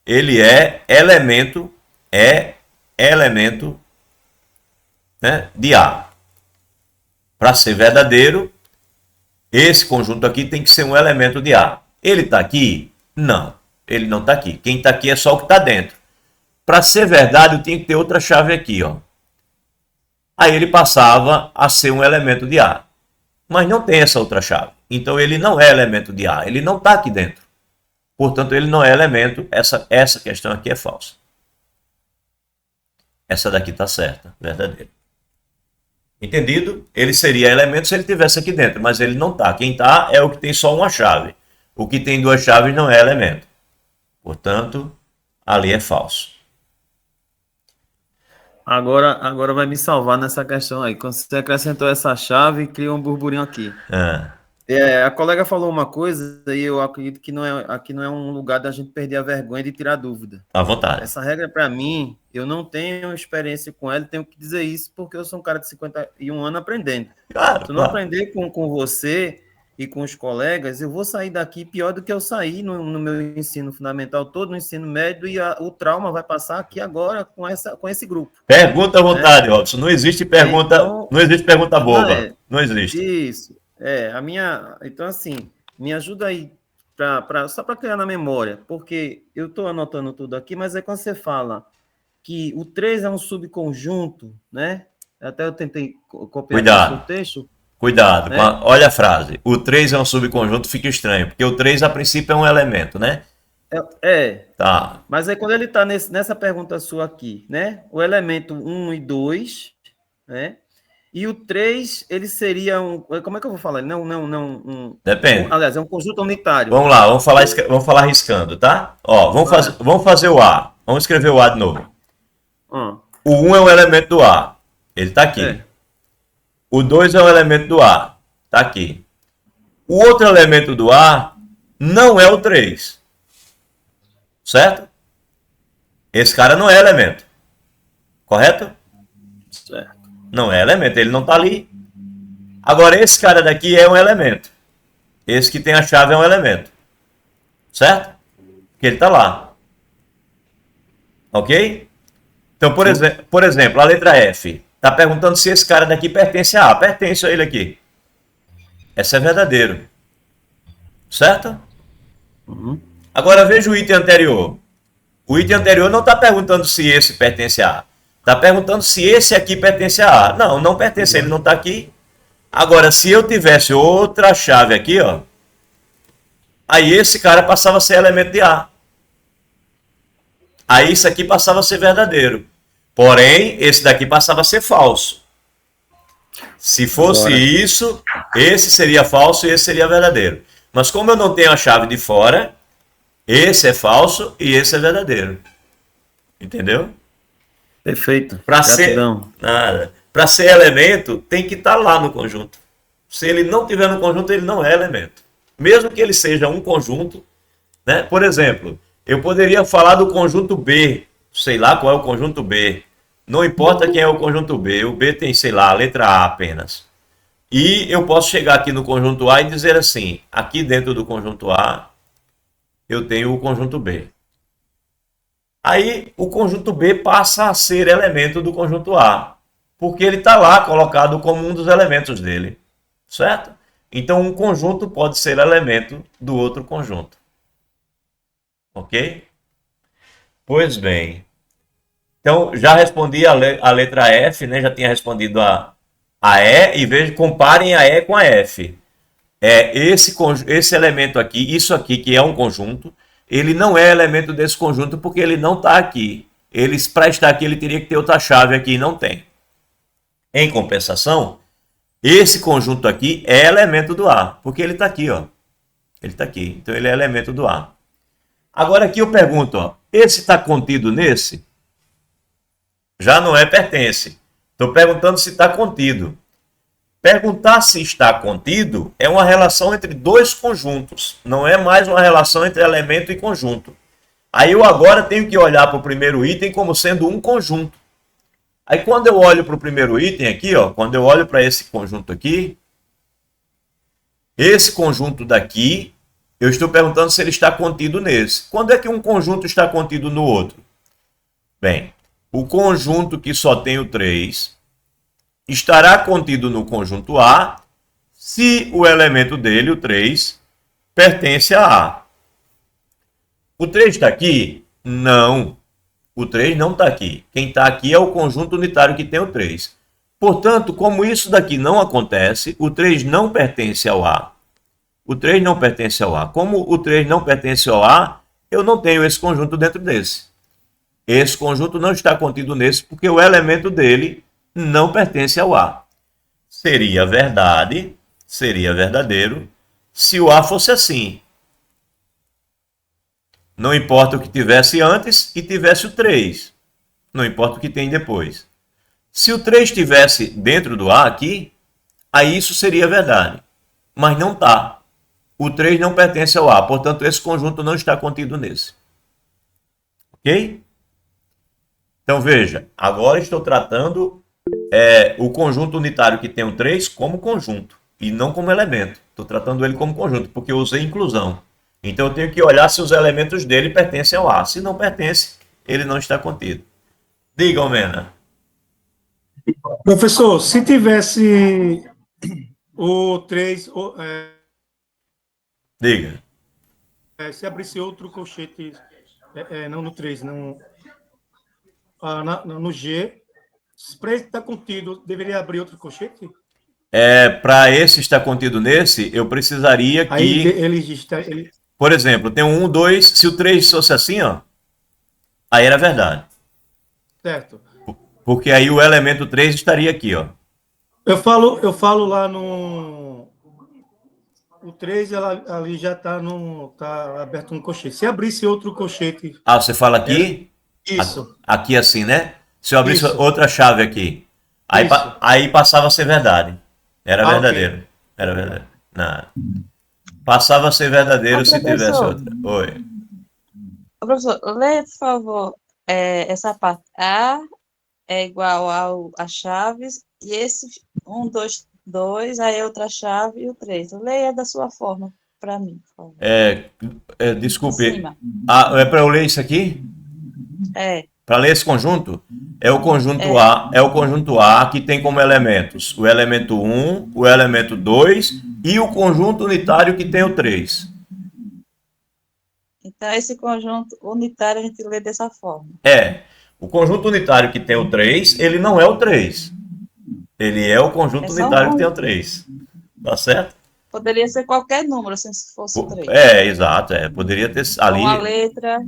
ele é elemento né, de A. Para ser verdadeiro, esse conjunto aqui tem que ser um elemento de A. Ele está aqui? Não, ele não está aqui. Quem está aqui é só o que está dentro. Para ser verdade, eu tinha que ter outra chave aqui, ó. Aí ele passava a ser um elemento de A. Mas não tem essa outra chave. Então ele não é elemento de A. Ele não está aqui dentro. Portanto, ele não é elemento. Essa questão aqui é falsa. Essa daqui está certa, verdadeira. Entendido? Ele seria elemento se ele estivesse aqui dentro, mas ele não está. Quem está é o que tem só uma chave. O que tem duas chaves não é elemento. Portanto, ali é falso. Agora vai me salvar nessa questão aí. Quando você acrescentou essa chave, criou um burburinho aqui. A colega falou uma coisa e eu acredito que aqui não é um lugar da gente perder a vergonha de tirar dúvida. À vontade. Essa regra, para mim, eu não tenho experiência com ela, tenho que dizer isso porque eu sou um cara de 51 anos aprendendo. Claro, Se eu não aprender com você e com os colegas, eu vou sair daqui pior do que eu saí no meu ensino fundamental todo, no ensino médio, e o trauma vai passar aqui agora com esse grupo. Pergunta à vontade, Robson. Não existe pergunta, não existe pergunta boba. Não existe. Isso. Então, assim, me ajuda aí, só para criar na memória, porque eu estou anotando tudo aqui, mas é quando você fala que o 3 é um subconjunto, né? Até eu tentei copiar o texto. Cuidado, olha a frase. O 3 é um subconjunto, fica estranho, porque o 3 a princípio é um elemento, né? Tá. Mas aí quando ele está nessa pergunta sua aqui, né? O elemento 1 e 2, né? E o 3, ele seria um... Como é que eu vou falar? Não. Depende. Aliás, é um conjunto unitário. Vamos lá, vamos falar riscando, tá? Ó, vamos fazer o A. Vamos escrever o A de novo. O 1 é um elemento do A. Ele está aqui. O 2 é um elemento do A. Está aqui. O outro elemento do A não é o 3. Certo? Esse cara não é elemento. Correto? Certo. Não é elemento, ele não está ali. Agora, esse cara daqui é um elemento. Esse que tem a chave é um elemento. Certo? Porque ele está lá. Ok? Então, por exemplo, a letra F está perguntando se esse cara daqui pertence a A. Pertence a ele aqui. Esse é verdadeiro. Certo? Agora veja o item anterior. O item anterior não está perguntando se esse pertence a A. Está perguntando se esse aqui pertence a A. Não, não pertence, ele não está aqui. Agora, se eu tivesse outra chave aqui, ó, aí esse cara passava a ser elemento de A. Aí isso aqui passava a ser verdadeiro. Porém, esse daqui passava a ser falso. Se fosse isso, esse seria falso e esse seria verdadeiro. Mas como eu não tenho a chave de fora, esse é falso e esse é verdadeiro. Entendeu? Perfeito. Para ser elemento, tem que estar lá no conjunto. Se ele não tiver no conjunto, ele não é elemento. Mesmo que ele seja um conjunto, né? Por exemplo, eu poderia falar do conjunto B. Sei lá qual é o conjunto B. Não importa quem é o conjunto B. O B tem, sei lá, a letra A apenas. E eu posso chegar aqui no conjunto A e dizer assim, aqui dentro do conjunto A, eu tenho o conjunto B. Aí o conjunto B passa a ser elemento do conjunto A, porque ele está lá colocado como um dos elementos dele, certo? Então um conjunto pode ser elemento do outro conjunto. Ok? Pois bem. Então já respondi a letra F, né? Já tinha respondido a E, e veja, comparem a E com a F. Esse elemento aqui, isso aqui que é um conjunto, ele não é elemento desse conjunto porque ele não está aqui. Para estar aqui, ele teria que ter outra chave aqui e não tem. Em compensação, esse conjunto aqui é elemento do A, porque ele está aqui, ó. Ele está aqui, então ele é elemento do A. Agora aqui eu pergunto, ó, esse está contido nesse? Já não é pertence. Estou perguntando se está contido. Perguntar se está contido é uma relação entre dois conjuntos, não é mais uma relação entre elemento e conjunto. Aí eu agora tenho que olhar para o primeiro item como sendo um conjunto. Aí quando eu olho para o primeiro item aqui, ó, quando eu olho para esse conjunto aqui, esse conjunto daqui, eu estou perguntando se ele está contido nesse. Quando é que um conjunto está contido no outro? Bem, o conjunto que só tem o 3 estará contido no conjunto A se o elemento dele, o 3, pertence a A. O 3 está aqui? Não. O 3 não está aqui. Quem está aqui é o conjunto unitário que tem o 3. Portanto, como isso daqui não acontece, o 3 não pertence ao A. O 3 não pertence ao A. Como o 3 não pertence ao A, eu não tenho esse conjunto dentro desse. Esse conjunto não está contido nesse porque o elemento dele não pertence ao A. Seria verdade, seria verdadeiro, se o A fosse assim. Não importa o que tivesse antes e tivesse o 3. Não importa o que tem depois. Se o 3 estivesse dentro do A aqui, aí isso seria verdade. Mas não está. O 3 não pertence ao A, portanto, esse conjunto não está contido nesse. Ok? Então, veja, agora estou tratando o conjunto unitário que tem o 3 como conjunto, e não como elemento. Estou tratando ele como conjunto, porque eu usei inclusão. Então, eu tenho que olhar se os elementos dele pertencem ao A. Se não pertence, ele não está contido. Diga, Almena. Professor, se tivesse o 3, Diga. se abrisse outro colchete, não no 3, não, no G, para ele estar contido, deveria abrir outro colchete? Para esse estar contido nesse, eu precisaria que... Aí Por exemplo, tem um 1, 2, se o 3 fosse assim, ó, aí era verdade. Certo. Porque aí o elemento 3 estaria aqui, ó. Eu falo lá no... O 3, ali já está aberto um colchete. Se abrisse outro colchete... Ah, você fala aqui? Isso. Aqui assim, né? Se eu abrisse Isso. outra chave aqui, aí passava a ser verdade. Era verdadeiro. Okay. Era verdadeiro. Não. Passava a ser verdadeiro se tivesse outra. Oi. Professor, lê, por favor, essa parte. A é igual a chaves, e esse 1, 2, 2, aí outra chave e o 3. Leia da sua forma, para mim, por favor. Desculpe. É para eu ler isso aqui? Para ler esse conjunto? É o conjunto A, é o conjunto A que tem como elementos o elemento 1, o elemento 2 e o conjunto unitário que tem o 3. Então, esse conjunto unitário a gente lê dessa forma. O conjunto unitário que tem o 3, ele não é o 3. Ele é o conjunto unitário que tem o 3. Tá certo? Poderia ser qualquer número, assim, se fosse o 3. Exato. Poderia ter ali... Uma letra...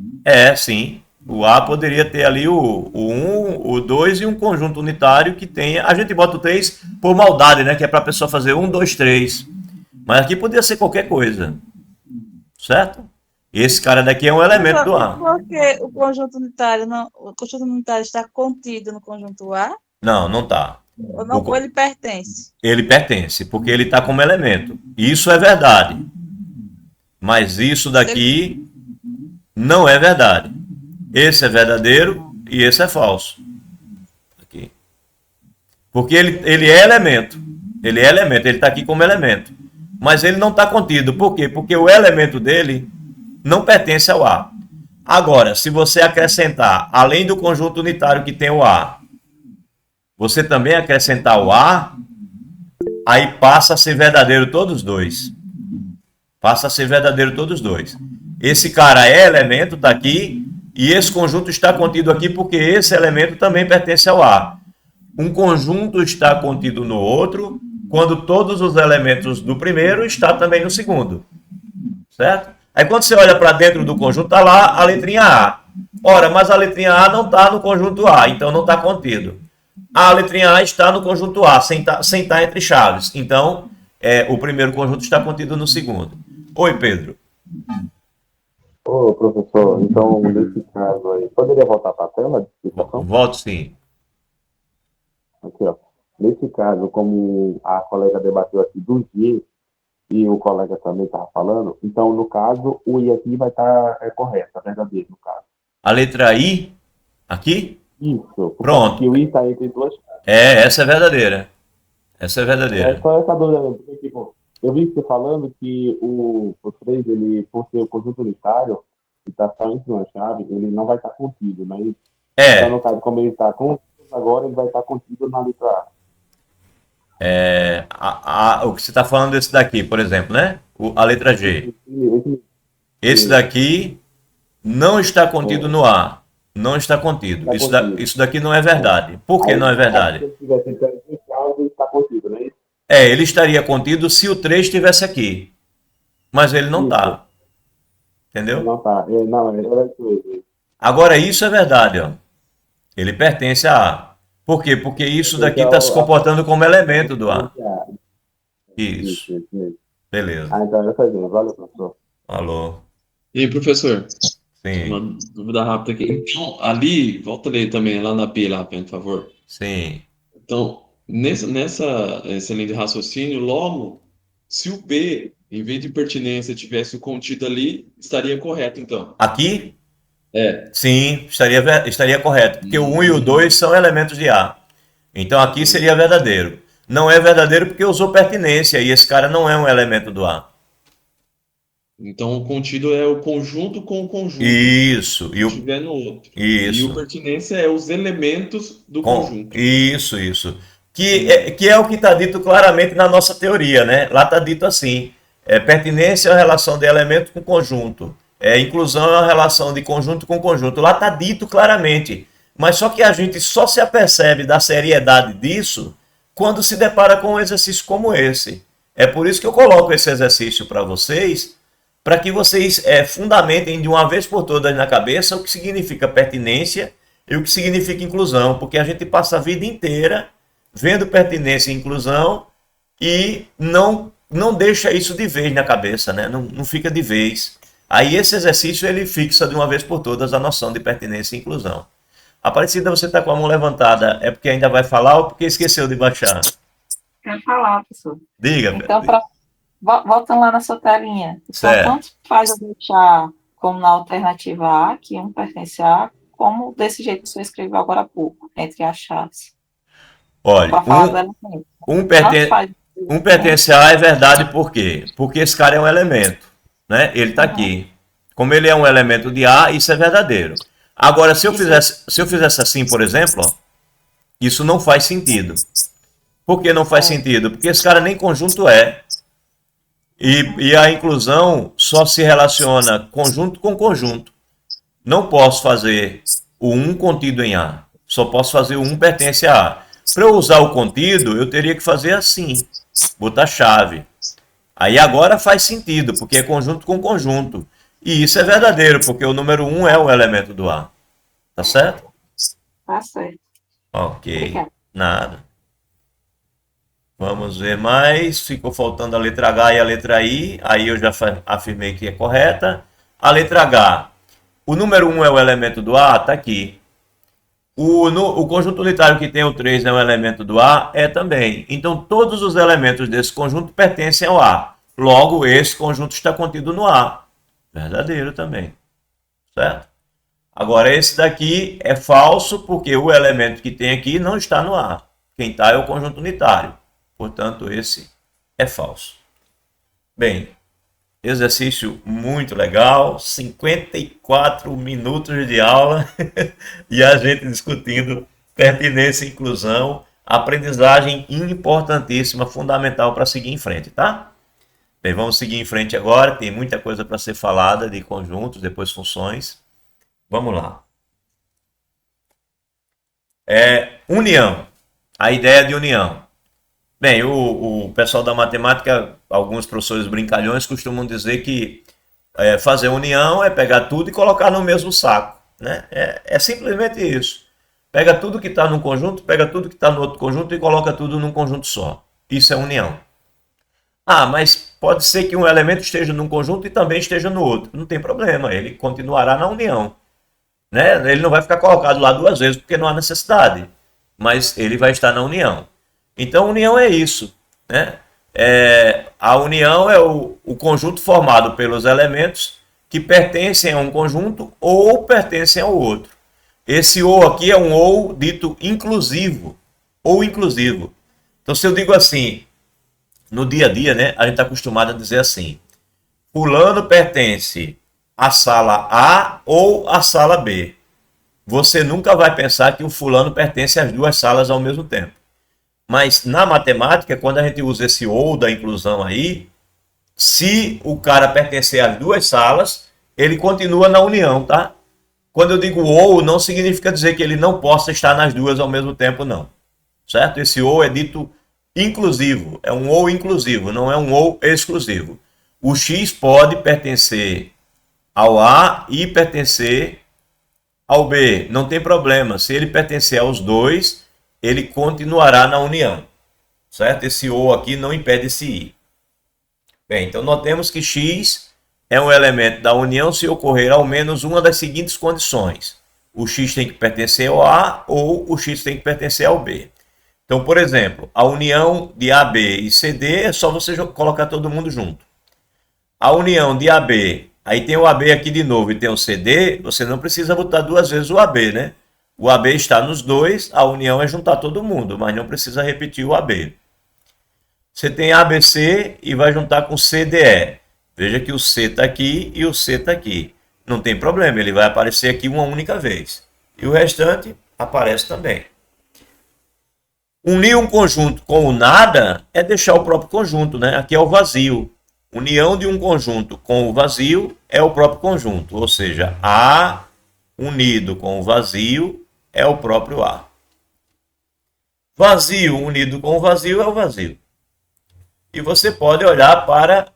sim. O A poderia ter ali o 1, o 2 e um conjunto unitário que tenha... A gente bota o 3 por maldade, né? Que é para a pessoa fazer 1, 2, 3. Mas aqui poderia ser qualquer coisa. Certo? Esse cara daqui é um elemento do A. Por que o conjunto unitário está contido no conjunto A? Não, não está. Ou ele pertence? Ele pertence, porque ele está como elemento. Isso é verdade. Mas isso daqui não é verdade. Esse é verdadeiro e esse é falso. Aqui. Porque ele é elemento. Ele é elemento, ele está aqui como elemento. Mas ele não está contido. Por quê? Porque o elemento dele não pertence ao A. Agora, se você acrescentar, além do conjunto unitário que tem o A, você também acrescentar o A, aí passa a ser verdadeiro todos os dois. Passa a ser verdadeiro todos os dois. Esse cara é elemento, está aqui, e esse conjunto está contido aqui porque esse elemento também pertence ao A. Um conjunto está contido no outro quando todos os elementos do primeiro estão também no segundo. Certo? Aí quando você olha para dentro do conjunto, está lá a letrinha A. Ora, mas a letrinha A não está no conjunto A, então não está contido. A letrinha A está no conjunto A, sem estar entre chaves. Então, o primeiro conjunto está contido no segundo. Oi, Pedro. Ô, professor, então, nesse caso aí, poderia voltar para a tela de explicação? Volto sim. Aqui, ó. Nesse caso, como a colega debateu aqui do G, e o colega também estava falando, então, no caso, o I aqui vai estar correto, verdadeiro, no caso. A letra I, aqui? Isso. Pronto. Porque o I está entre duas... Essa é verdadeira. Essa é verdadeira. É só essa dúvida mesmo, porque, tipo, eu vi você falando que o 3, ele, por ser o conjunto unitário, que está só entre uma chave, ele não vai estar contido, né? Então, no caso, como ele está contido agora, ele vai estar contido na letra A. O que você está falando desse daqui, por exemplo, né? A letra G. Esse daqui não está contido no A. Não está contido. Isso daqui não é verdade. Por que não é verdade? Se ele tivesse entre chaves, ele está contido, né? Ele estaria contido se o 3 estivesse aqui. Mas ele não está. Entendeu? Não está. Não, era isso mesmo. Agora, isso é verdade, ó. Ele pertence a A. Por quê? Porque isso daqui está se comportando como elemento do A. Isso. Beleza. Então, eu fazia. Valeu, professor. Alô. E aí, professor? Sim. Uma dúvida rápida aqui. Então, ali, volta a ler também, lá na B, lá, por favor. Sim. Então, essa linha de raciocínio, logo, se o B, em vez de pertinência, tivesse o contido ali, estaria correto, então. Aqui? É. Sim, estaria correto, porque o 1 e o 2 são elementos de A. Então aqui seria verdadeiro. Não é verdadeiro porque usou pertinência e esse cara não é um elemento do A. Então o contido é o conjunto com o conjunto. Isso. Se estiver no outro. Isso. E o pertinência é os elementos do conjunto. Isso. Que é o que está dito claramente na nossa teoria, né? Lá está dito assim: pertinência é a relação de elemento com conjunto. Inclusão é a relação de conjunto com conjunto. Lá está dito claramente. Mas só que a gente só se apercebe da seriedade disso quando se depara com um exercício como esse. É por isso que eu coloco esse exercício para vocês, para que vocês fundamentem de uma vez por todas na cabeça o que significa pertinência e o que significa inclusão, porque a gente passa a vida inteira vendo pertinência e inclusão e não deixa isso de vez na cabeça, né? Não fica de vez. Aí esse exercício ele fixa de uma vez por todas a noção de pertinência e inclusão. Aparecida, você está com a mão levantada, é porque ainda vai falar ou porque esqueceu de baixar? Quero falar, professor. Diga. Então, voltando lá na sua telinha. Então, certo. tanto faz eu deixar como na alternativa A, que um pertence a A, como desse jeito que você escreveu agora há pouco, entre as chaves. Olha, um pertence a A é verdade por quê? Porque esse cara é um elemento, né? Ele está aqui. Como ele é um elemento de A, isso é verdadeiro. Agora, se eu fizesse assim, por exemplo, ó, isso não faz sentido. Por que não faz sentido? Porque esse cara nem conjunto é. E a inclusão só se relaciona conjunto com conjunto. Não posso fazer o 1 contido em A. Só posso fazer o 1 pertence a A. Para eu usar o contido, eu teria que fazer assim. Botar chave. Aí agora faz sentido, porque é conjunto com conjunto. E isso é verdadeiro, porque o número 1 é o elemento do A. Tá certo? Tá certo. Ok. Obrigada. Nada. Vamos ver mais. Ficou faltando a letra H e a letra I. Aí eu já afirmei que é correta. A letra H. O número 1 é o elemento do A? Tá aqui. O conjunto unitário que tem o 3 é um elemento do A? É também. Então todos os elementos desse conjunto pertencem ao A. Logo, esse conjunto está contido no A. Verdadeiro também. Certo? Agora, esse daqui é falso porque o elemento que tem aqui não está no A. Quem está é o conjunto unitário. Portanto, esse é falso. Bem, exercício muito legal. 54 minutos de aula e a gente discutindo pertinência e inclusão. Aprendizagem importantíssima, fundamental para seguir em frente, tá? Bem, vamos seguir em frente agora. Tem muita coisa para ser falada de conjuntos, depois funções. Vamos lá. União. A ideia de união. Bem, o pessoal da matemática, alguns professores brincalhões costumam dizer que fazer união é pegar tudo e colocar no mesmo saco, né? É simplesmente isso. Pega tudo que está num conjunto, pega tudo que está no outro conjunto e coloca tudo num conjunto só. Isso é união. Ah, mas pode ser que um elemento esteja num conjunto e também esteja no outro. Não tem problema, ele continuará na união, né? Ele não vai ficar colocado lá duas vezes porque não há necessidade, mas ele vai estar na união. Então, união é isso, né? A união é o conjunto formado pelos elementos que pertencem a um conjunto ou pertencem ao outro. Esse ou aqui é um ou dito inclusivo, ou inclusivo. Então, se eu digo assim, no dia a dia, né, a gente está acostumado a dizer assim: fulano pertence à sala A ou à sala B. Você nunca vai pensar que o fulano pertence às duas salas ao mesmo tempo. Mas na matemática, quando a gente usa esse ou da inclusão aí, se o cara pertencer às duas salas, ele continua na união, tá? Quando eu digo ou, não significa dizer que ele não possa estar nas duas ao mesmo tempo, não. Certo? Esse ou é dito inclusivo, é um ou inclusivo, não é um ou exclusivo. O X pode pertencer ao A e pertencer ao B, não tem problema. Se ele pertencer aos dois, ele continuará na união, certo? Esse ou aqui não impede esse I. Bem, então notemos que X é um elemento da união se ocorrer ao menos uma das seguintes condições. O X tem que pertencer ao A ou o X tem que pertencer ao B. Então, por exemplo, a união de AB e CD é só você colocar todo mundo junto. A união de AB, aí tem o AB aqui de novo e tem o CD, você não precisa botar duas vezes o AB, né? O AB está nos dois, a união é juntar todo mundo, mas não precisa repetir o AB. Você tem ABC e vai juntar com CDE. Veja que o C está aqui e o C está aqui. Não tem problema, ele vai aparecer aqui uma única vez. E o restante aparece também. Unir um conjunto com o nada é deixar o próprio conjunto, né? Aqui é o vazio. União de um conjunto com o vazio é o próprio conjunto, ou seja, A unido com o vazio é o próprio A. Vazio unido com o vazio é o vazio. E você pode olhar para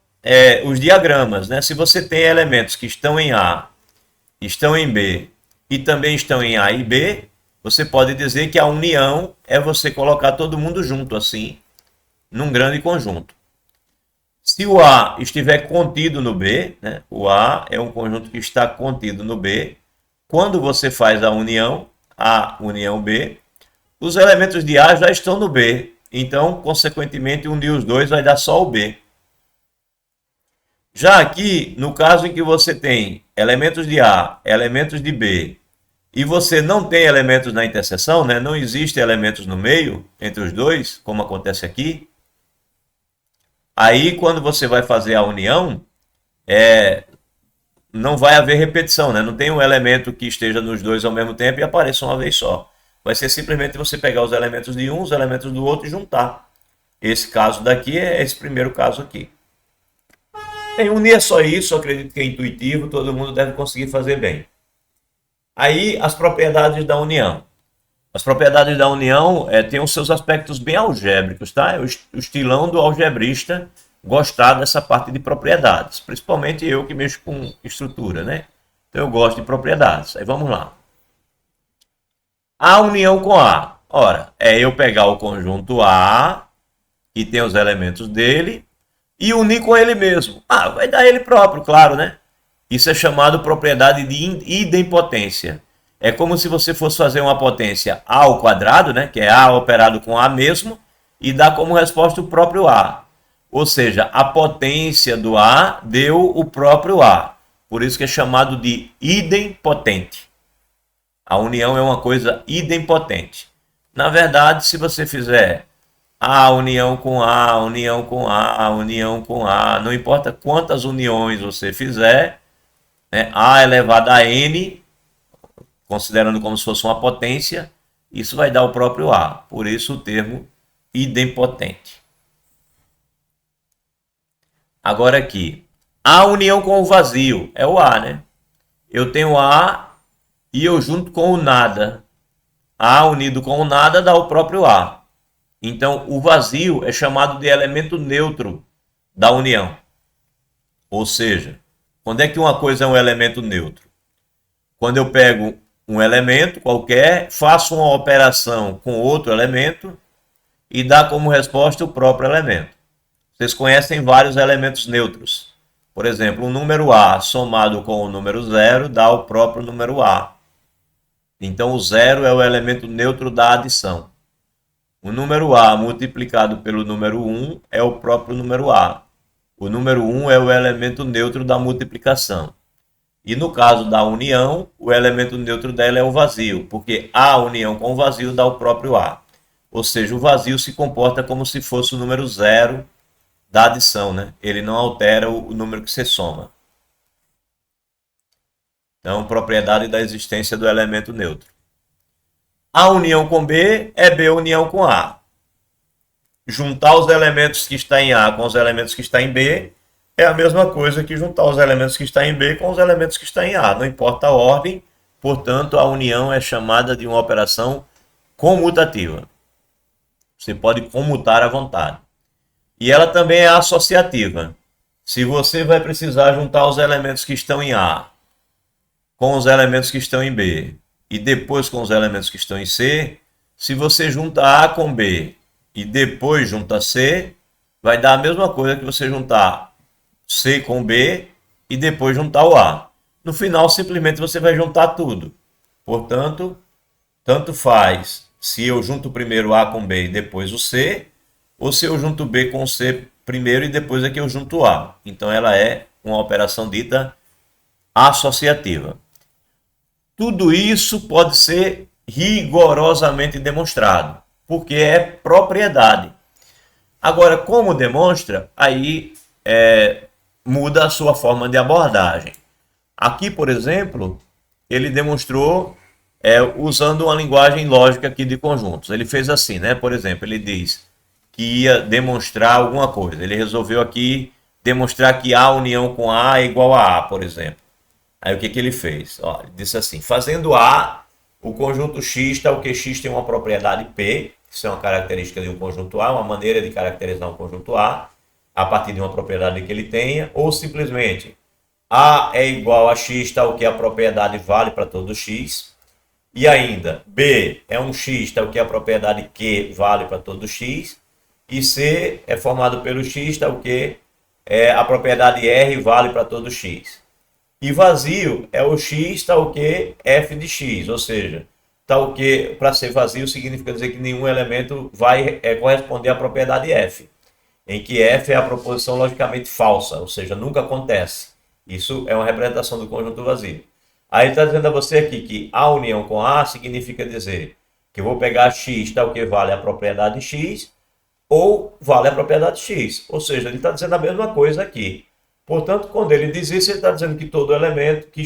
os diagramas, né? Se você tem elementos que estão em A, estão em B e também estão em A e B, você pode dizer que a união é você colocar todo mundo junto assim, num grande conjunto. Se o A estiver contido no B, né? O A é um conjunto que está contido no B, quando você faz a união B, os elementos de A já estão no B, então, consequentemente, unir os dois vai dar só o B. Já aqui, no caso em que você tem elementos de A, elementos de B, e você não tem elementos na interseção, né? Não existem elementos no meio entre os dois, como acontece aqui, aí quando você vai fazer a união, não vai haver repetição, né? Não tem um elemento que esteja nos dois ao mesmo tempo e apareça uma vez só. Vai ser simplesmente você pegar os elementos de um, os elementos do outro e juntar. Esse caso daqui é esse primeiro caso aqui. Unir é só isso, acredito que é intuitivo, todo mundo deve conseguir fazer bem. Aí, as propriedades da união. As propriedades da união têm os seus aspectos bem algébricos, tá? É o estilão do algebrista gostar dessa parte de propriedades, principalmente eu que mexo com estrutura, né? Então eu gosto de propriedades. Aí vamos lá. A união com A. Ora, é eu pegar o conjunto A, que tem os elementos dele, e unir com ele mesmo. Vai dar ele próprio, claro, né? Isso é chamado propriedade de idempotência. É como se você fosse fazer uma potência A ao quadrado, né? Que é A operado com A mesmo, e dá como resposta o próprio A. Ou seja, a potência do A deu o próprio A. Por isso que é chamado de idempotente. A união é uma coisa idempotente. Na verdade, se você fizer A união com A, união com A, união com A, não importa quantas uniões você fizer, né, A elevado a N, considerando como se fosse uma potência, isso vai dar o próprio A. Por isso o termo idempotente. Agora aqui, a união com o vazio é o A, né? Eu tenho A e eu junto com o nada. A unido com o nada dá o próprio A. Então, o vazio é chamado de elemento neutro da união. Ou seja, quando é que uma coisa é um elemento neutro? Quando eu pego um elemento qualquer, faço uma operação com outro elemento e dá como resposta o próprio elemento. Vocês conhecem vários elementos neutros. Por exemplo, o número A somado com o número 0 dá o próprio número A. Então, o 0 é o elemento neutro da adição. O número A multiplicado pelo número 1 é o próprio número A. O número 1 é o elemento neutro da multiplicação. E no caso da união, o elemento neutro dela é o vazio, porque a união com o vazio dá o próprio A. Ou seja, o vazio se comporta como se fosse o número 0 da adição, né? Ele não altera o número que você soma. Então, propriedade da existência do elemento neutro. A união com B é B união com A. Juntar os elementos que estão em A com os elementos que estão em B é a mesma coisa que juntar os elementos que estão em B com os elementos que estão em A. Não importa a ordem, portanto, a união é chamada de uma operação comutativa. Você pode comutar à vontade. E ela também é associativa. Se você vai precisar juntar os elementos que estão em A com os elementos que estão em B e depois com os elementos que estão em C, se você junta A com B e depois junta C, vai dar a mesma coisa que você juntar C com B e depois juntar o A. No final, simplesmente você vai juntar tudo. Portanto, tanto faz se eu junto primeiro A com B e depois o C, ou se eu junto B com C primeiro e depois é que eu junto A. Então ela é uma operação dita associativa. Tudo isso pode ser rigorosamente demonstrado, porque é propriedade. Agora, como demonstra, aí muda a sua forma de abordagem. Aqui, por exemplo, ele demonstrou usando uma linguagem lógica aqui de conjuntos. Ele fez assim, né? Por exemplo, ele diz que ia demonstrar alguma coisa. Ele resolveu aqui demonstrar que A união com A é igual a A, por exemplo. Aí o que ele fez? Ó, ele disse assim, fazendo A, o conjunto X tal que X tem uma propriedade P, isso é uma característica de um conjunto A, uma maneira de caracterizar um conjunto A partir de uma propriedade que ele tenha, ou simplesmente A é igual a X tal que a propriedade vale para todo X, e ainda B é um X tal que a propriedade Q vale para todo X, e C é formado pelo X tal que a propriedade R vale para todo X. E vazio é o X tal que f de X, ou seja, tal que para ser vazio significa dizer que nenhum elemento vai corresponder à propriedade f, em que f é a proposição logicamente falsa, ou seja, nunca acontece. Isso é uma representação do conjunto vazio. Aí ele está dizendo a você aqui que A união com A significa dizer que eu vou pegar X tal que vale a propriedade X ou vale a propriedade X. Ou seja, ele está dizendo a mesma coisa aqui. Portanto, quando ele diz isso, ele está dizendo que todo elemento, que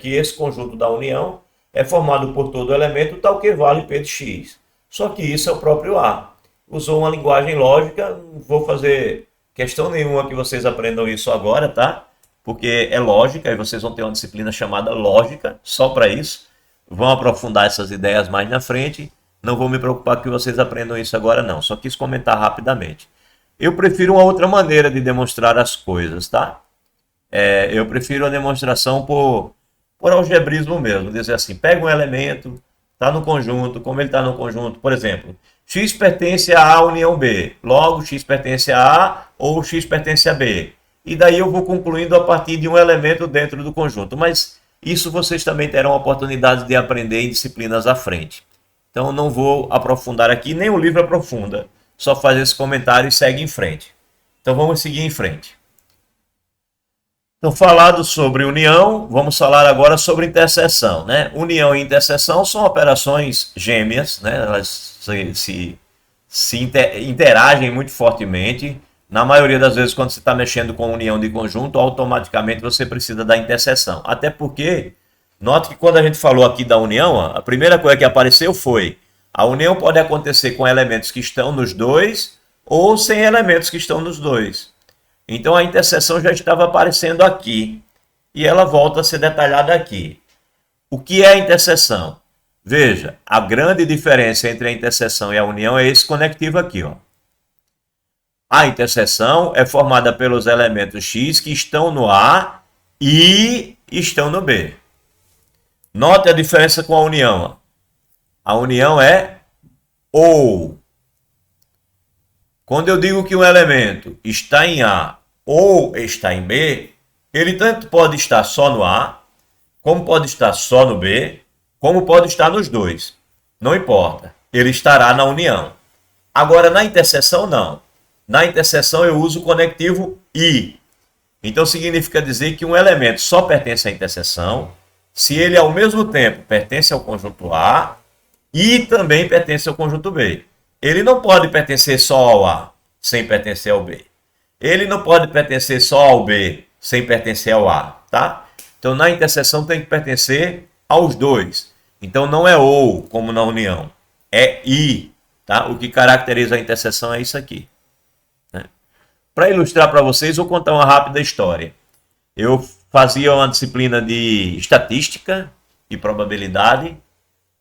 esse conjunto da união é formado por todo elemento tal que vale P de X. Só que isso é o próprio A. Usou uma linguagem lógica, não vou fazer questão nenhuma que vocês aprendam isso agora, tá? Porque é lógica e vocês vão ter uma disciplina chamada lógica, só para isso. Vão aprofundar essas ideias mais na frente. Não vou me preocupar que vocês aprendam isso agora não, só quis comentar rapidamente. Eu prefiro uma outra maneira de demonstrar as coisas, tá? Eu prefiro a demonstração por algebrismo mesmo, dizer assim, pega um elemento, está no conjunto, como ele está no conjunto, por exemplo, X pertence a A união B, logo X pertence a A ou X pertence a B. E daí eu vou concluindo a partir de um elemento dentro do conjunto, mas isso vocês também terão a oportunidade de aprender em disciplinas à frente. Então não vou aprofundar aqui, nem o livro aprofunda, só faz esse comentário e segue em frente. Então vamos seguir em frente. Então, falado sobre união, vamos falar agora sobre interseção, né? União e interseção são operações gêmeas, né? Elas se interagem muito fortemente. Na maioria das vezes, quando você está mexendo com união de conjunto, automaticamente você precisa da interseção. Até porque, note que quando a gente falou aqui da união, a primeira coisa que apareceu foi a união pode acontecer com elementos que estão nos dois ou sem elementos que estão nos dois. Então a interseção já estava aparecendo aqui e ela volta a ser detalhada aqui. O que é a interseção? Veja, a grande diferença entre a interseção e a união é esse conectivo aqui, ó. A interseção é formada pelos elementos X que estão no A e estão no B. Note a diferença com a união. Ó. A união é ou. Quando eu digo que um elemento está em A ou está em B, ele tanto pode estar só no A, como pode estar só no B, como pode estar nos dois. Não importa. Ele estará na união. Agora, na interseção, não. Na interseção, eu uso o conectivo I. Então, significa dizer que um elemento só pertence à interseção se ele, ao mesmo tempo, pertence ao conjunto A e também pertence ao conjunto B. Ele não pode pertencer só ao A sem pertencer ao B. Ele não pode pertencer só ao B sem pertencer ao A, tá? Então, na interseção tem que pertencer aos dois. Então, não é ou, como na união. É I, tá? O que caracteriza a interseção é isso aqui. Né? Para ilustrar para vocês, vou contar uma rápida história. Eu fazia uma disciplina de estatística e probabilidade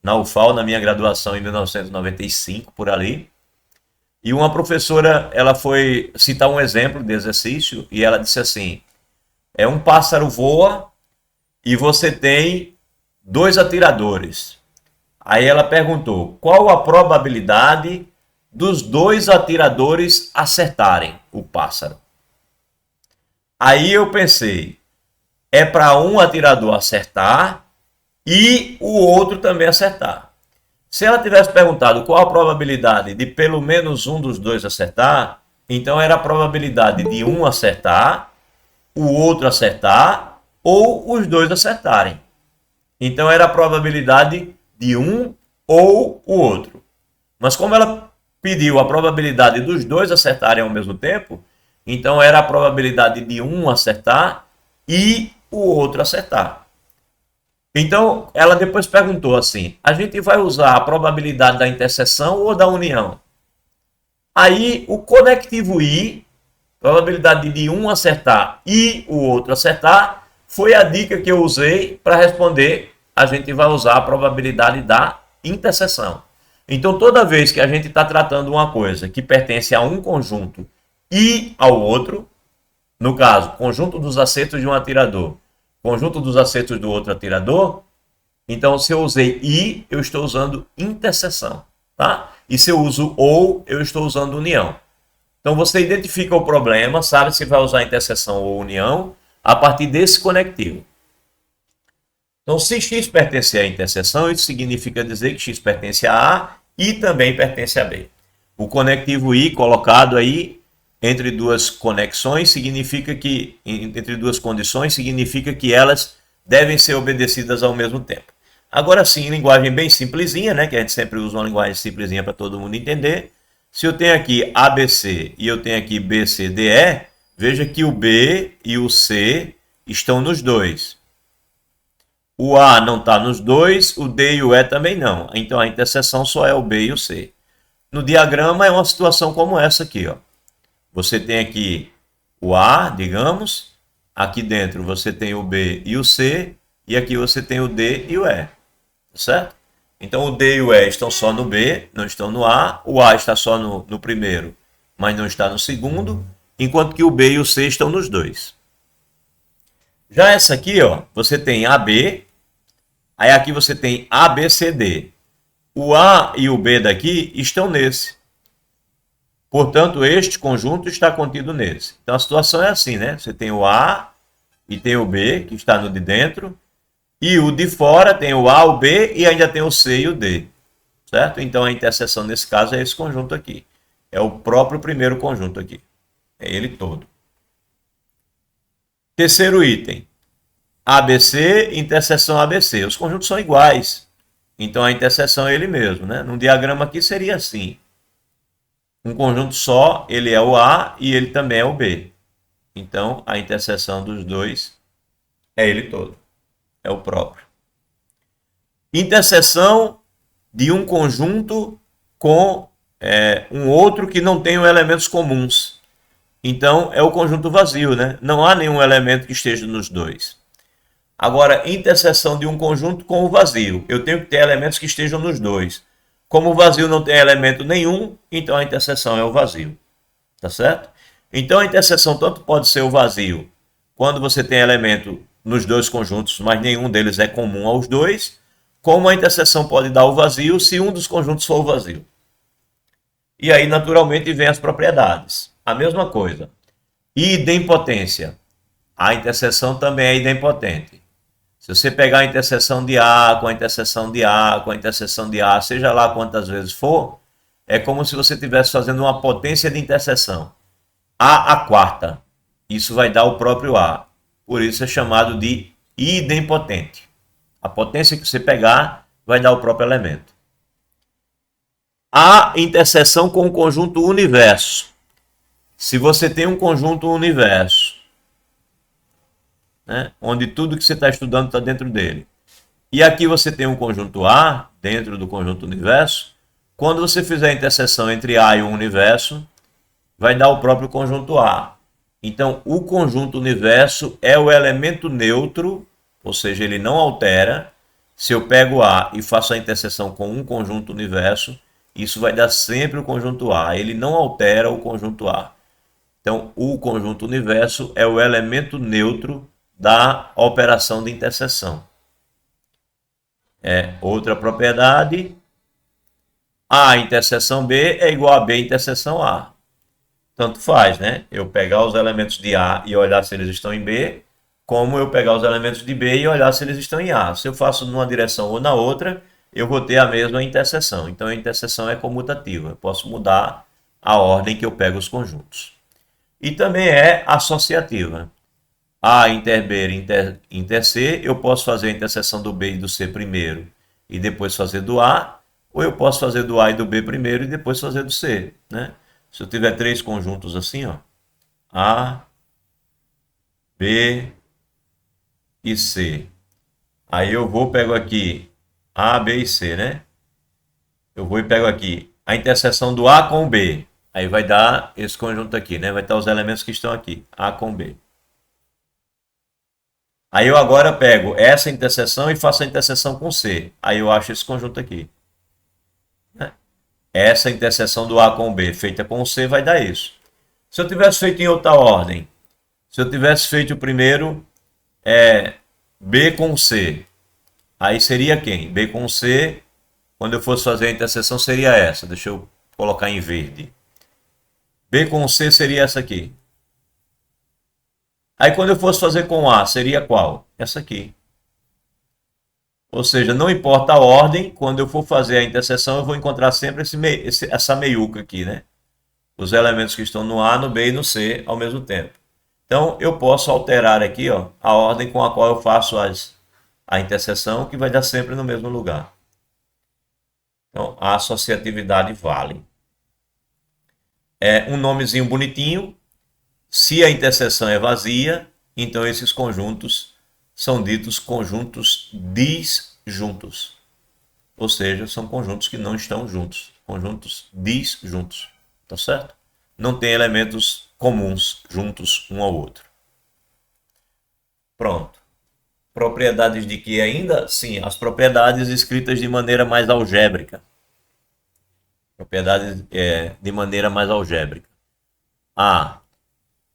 na UFAL, na minha graduação em 1995, por ali. E uma professora, ela foi citar um exemplo de exercício e ela disse assim, um pássaro voa e você tem 2 atiradores. Aí ela perguntou, qual a probabilidade dos 2 atiradores acertarem o pássaro? Aí eu pensei, é para um atirador acertar e o outro também acertar. Se ela tivesse perguntado qual a probabilidade de pelo menos um dos dois acertar, então era a probabilidade de um acertar, o outro acertar ou os dois acertarem. Então era a probabilidade de um ou o outro. Mas como ela pediu a probabilidade dos dois acertarem ao mesmo tempo, então era a probabilidade de um acertar e o outro acertar. Então ela depois perguntou assim: a gente vai usar a probabilidade da interseção ou da união? Aí o conectivo I, probabilidade de um acertar e o outro acertar, foi a dica que eu usei para responder. A gente vai usar a probabilidade da interseção. Então, toda vez que a gente está tratando uma coisa que pertence a um conjunto e ao outro, no caso, conjunto dos acertos de um atirador, conjunto dos acertos do outro atirador, então se eu usei I, eu estou usando interseção, tá? E se eu uso ou, eu estou usando união. Então você identifica o problema, sabe se vai usar interseção ou união, a partir desse conectivo. Então, se x pertence à interseção, isso significa dizer que x pertence a A e também pertence a B. O conectivo I colocado aí entre duas conexões significa que, entre duas condições, significa que elas devem ser obedecidas ao mesmo tempo. Agora sim, linguagem bem simplesinha, né? Que a gente sempre usa uma linguagem simplesinha para todo mundo entender. Se eu tenho aqui ABC e eu tenho aqui BCDE, veja que o B e o C estão nos dois. O A não está nos dois, o D e o E também não. Então a interseção só é o B e o C. No diagrama é uma situação como essa aqui, ó. Você tem aqui o A, digamos, aqui dentro você tem o B e o C, e aqui você tem o D e o E, certo? Então o D e o E estão só no B, não estão no A, o A está só no primeiro, mas não está no segundo, enquanto que o B e o C estão nos dois. Já essa aqui, ó, você tem AB, aí aqui você tem ABCD. O A e o B daqui estão nesse. Portanto, este conjunto está contido nesse. Então a situação é assim, né? Você tem o A e tem o B, que está no de dentro, e o de fora tem o A, o B e ainda tem o C e o D. Certo? Então a interseção nesse caso é esse conjunto aqui. É o próprio primeiro conjunto aqui. É ele todo. Terceiro item. ABC, interseção ABC. Os conjuntos são iguais. Então a interseção é ele mesmo, né? Num diagrama aqui seria assim. Um conjunto só, ele é o A e ele também é o B. Então a interseção dos dois é ele todo. É o próprio. Interseção de um conjunto com um outro que não tenham elementos comuns. Então é o conjunto vazio, né? Não há nenhum elemento que esteja nos dois. Agora, interseção de um conjunto com o vazio. Eu tenho que ter elementos que estejam nos dois. Como o vazio não tem elemento nenhum, então a interseção é o vazio. Tá certo? Então a interseção tanto pode ser o vazio quando você tem elemento nos dois conjuntos, mas nenhum deles é comum aos dois, como a interseção pode dar o vazio se um dos conjuntos for o vazio. E aí, naturalmente, vem as propriedades. A mesma coisa. Idempotência. A interseção também é idempotente. Se você pegar a interseção de A com a interseção de A com a interseção de A, seja lá quantas vezes for, é como se você estivesse fazendo uma potência de interseção. A à quarta. Isso vai dar o próprio A. Por isso é chamado de idempotente. A potência que você pegar vai dar o próprio elemento. A interseção com o conjunto universo. Se você tem um conjunto universo, né, onde tudo que você está estudando está dentro dele, e aqui você tem um conjunto A dentro do conjunto universo, quando você fizer a interseção entre A e o universo, vai dar o próprio conjunto A. Então, o conjunto universo é o elemento neutro, ou seja, ele não altera. Se eu pego A e faço a interseção com um conjunto universo, isso vai dar sempre o conjunto A. Ele não altera o conjunto A. Então, o conjunto universo é o elemento neutro da operação de interseção. Outra propriedade. A interseção B é igual a B interseção A. Tanto faz, né? Eu pegar os elementos de A e olhar se eles estão em B, como eu pegar os elementos de B e olhar se eles estão em A. Se eu faço numa direção ou na outra, eu vou ter a mesma interseção. Então a interseção é comutativa. Eu posso mudar a ordem que eu pego os conjuntos. E também é associativa. A inter B inter C, eu posso fazer a interseção do B e do C primeiro e depois fazer do A, ou eu posso fazer do A e do B primeiro e depois fazer do C, né? Se eu tiver 3 conjuntos assim, ó, A, B e C. Aí eu vou, pego aqui A, B e C, né? Eu vou e pego aqui a interseção do A com o B. Aí vai dar esse conjunto aqui, né? Vai estar os elementos que estão aqui, A com B. Aí eu agora pego essa interseção e faço a interseção com C. Aí eu acho esse conjunto aqui. Essa interseção do A com B feita com C vai dar isso. Se eu tivesse feito em outra ordem, se eu tivesse feito o primeiro B com C, aí seria quem? B com C, quando eu fosse fazer a interseção seria essa. Deixa eu colocar em verde. B com C seria essa aqui. Aí quando eu fosse fazer com A, seria qual? Essa aqui. Ou seja, não importa a ordem, quando eu for fazer a interseção, eu vou encontrar sempre essa meiuca aqui, né? Os elementos que estão no A, no B e no C ao mesmo tempo. Então, eu posso alterar aqui, ó, a ordem com a qual eu faço a interseção, que vai dar sempre no mesmo lugar. Então, a associatividade vale. É um nomezinho bonitinho. Se a interseção é vazia, então esses conjuntos são ditos conjuntos disjuntos. Ou seja, são conjuntos que não estão juntos. Conjuntos disjuntos. Tá certo? Não tem elementos comuns juntos um ao outro. Pronto. Propriedades de que ainda? Sim, as propriedades escritas de maneira mais algébrica. Propriedades de maneira mais algébrica.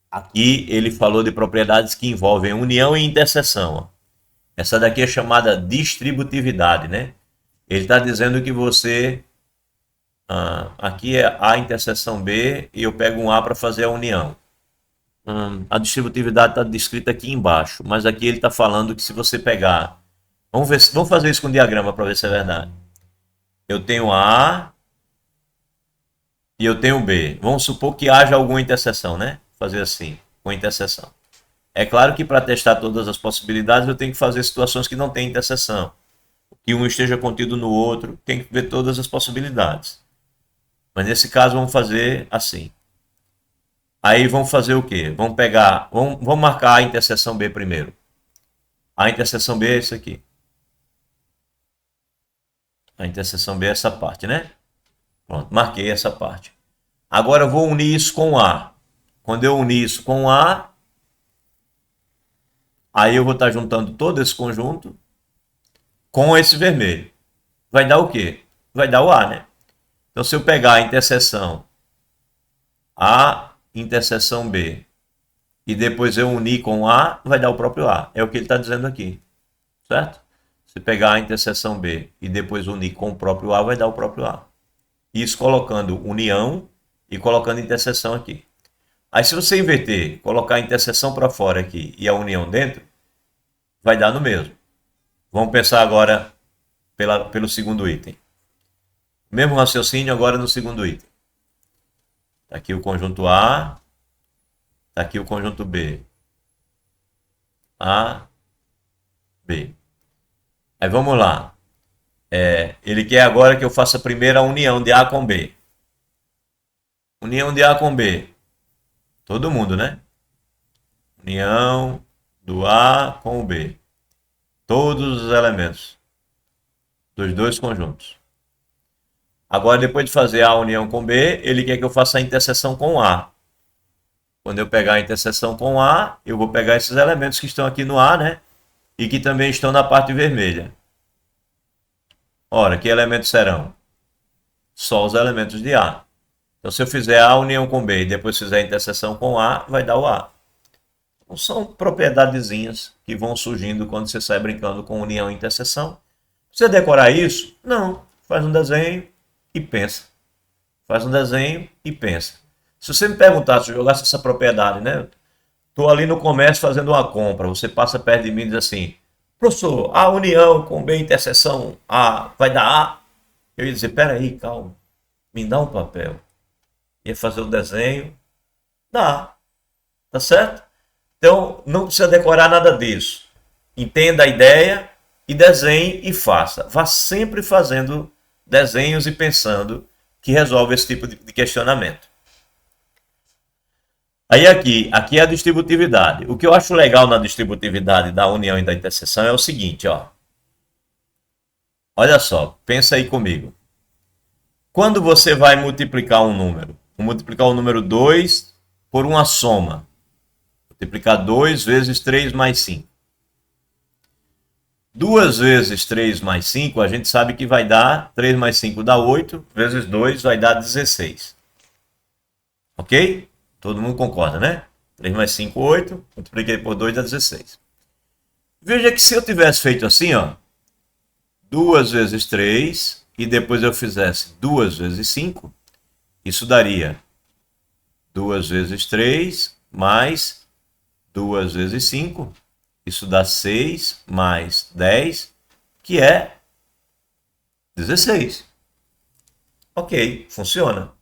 Aqui ele falou de propriedades que envolvem união e interseção. Ó. Essa daqui é chamada distributividade, né? Ele está dizendo que você... aqui é A interseção B e eu pego um A para fazer a união. A distributividade está descrita aqui embaixo, mas aqui ele está falando que se você pegar... Vamos fazer isso com diagrama para ver se é verdade. Eu tenho A e eu tenho B. Vamos supor que haja alguma interseção, né? Fazer assim, com interseção. É claro que para testar todas as possibilidades eu tenho que fazer situações que não tem interseção. Que um esteja contido no outro, tem que ver todas as possibilidades. Mas nesse caso vamos fazer assim. Aí vamos fazer o quê? Vamos marcar a interseção B primeiro. A interseção B é isso aqui. A interseção B é essa parte, né? Pronto, marquei essa parte. Agora eu vou unir isso com A. Quando eu unir isso com A, aí eu vou estar juntando todo esse conjunto com esse vermelho. Vai dar o quê? Vai dar o A, né? Então, se eu pegar a interseção A, interseção B, e depois eu unir com A, vai dar o próprio A. É o que ele está dizendo aqui. Certo? Se pegar a interseção B e depois unir com o próprio A, vai dar o próprio A. Isso colocando união e colocando interseção aqui. Aí se você inverter, colocar a interseção para fora aqui e a união dentro, vai dar no mesmo. Vamos pensar agora pelo segundo item. Mesmo raciocínio agora no segundo item. Está aqui o conjunto A, está aqui o conjunto B. A, B. Aí vamos lá. Ele quer agora que eu faça primeiro a união de A com B. União de A com B. Todo mundo, né? União do A com o B. Todos os elementos dos dois conjuntos. Agora, depois de fazer A união com B, ele quer que eu faça a interseção com A. Quando eu pegar a interseção com A, eu vou pegar esses elementos que estão aqui no A, né? E que também estão na parte vermelha. Ora, que elementos serão? Só os elementos de A. Então, se eu fizer A união com B e depois fizer a interseção com A, vai dar o A. Então, são propriedadezinhas que vão surgindo quando você sai brincando com união e interseção. Você decorar isso? Não. Faz um desenho e pensa. Faz um desenho e pensa. Se você me perguntar, se eu jogasse essa propriedade, né? Estou ali no comércio fazendo uma compra. Você passa perto de mim e diz assim: Professor, a união com B interseção A vai dar A? Eu ia dizer, peraí, calma, me dá um papel. Ia fazer o desenho, dá, tá certo? Então, não precisa decorar nada disso. Entenda a ideia e desenhe e faça. Vá sempre fazendo desenhos e pensando que resolve esse tipo de questionamento. Aí aqui é a distributividade. O que eu acho legal na distributividade da união e da interseção é o seguinte, ó. Olha só, pensa aí comigo. Quando você vai multiplicar um número, vou multiplicar o número 2 por uma soma. Multiplicar 2 vezes 3 mais 5. 2 vezes 3 mais 5, a gente sabe que vai dar, 3 mais 5 dá 8, vezes 2 vai dar 16. Ok? Todo mundo concorda, né? 3 mais 5, 8. Multipliquei por 2 dá 16. Veja que se eu tivesse feito assim, ó. 2 vezes 3 e depois eu fizesse 2 vezes 5. Isso daria 2 vezes 3 mais 2 vezes 5. Isso dá 6 mais 10, que é 16. Ok, funciona.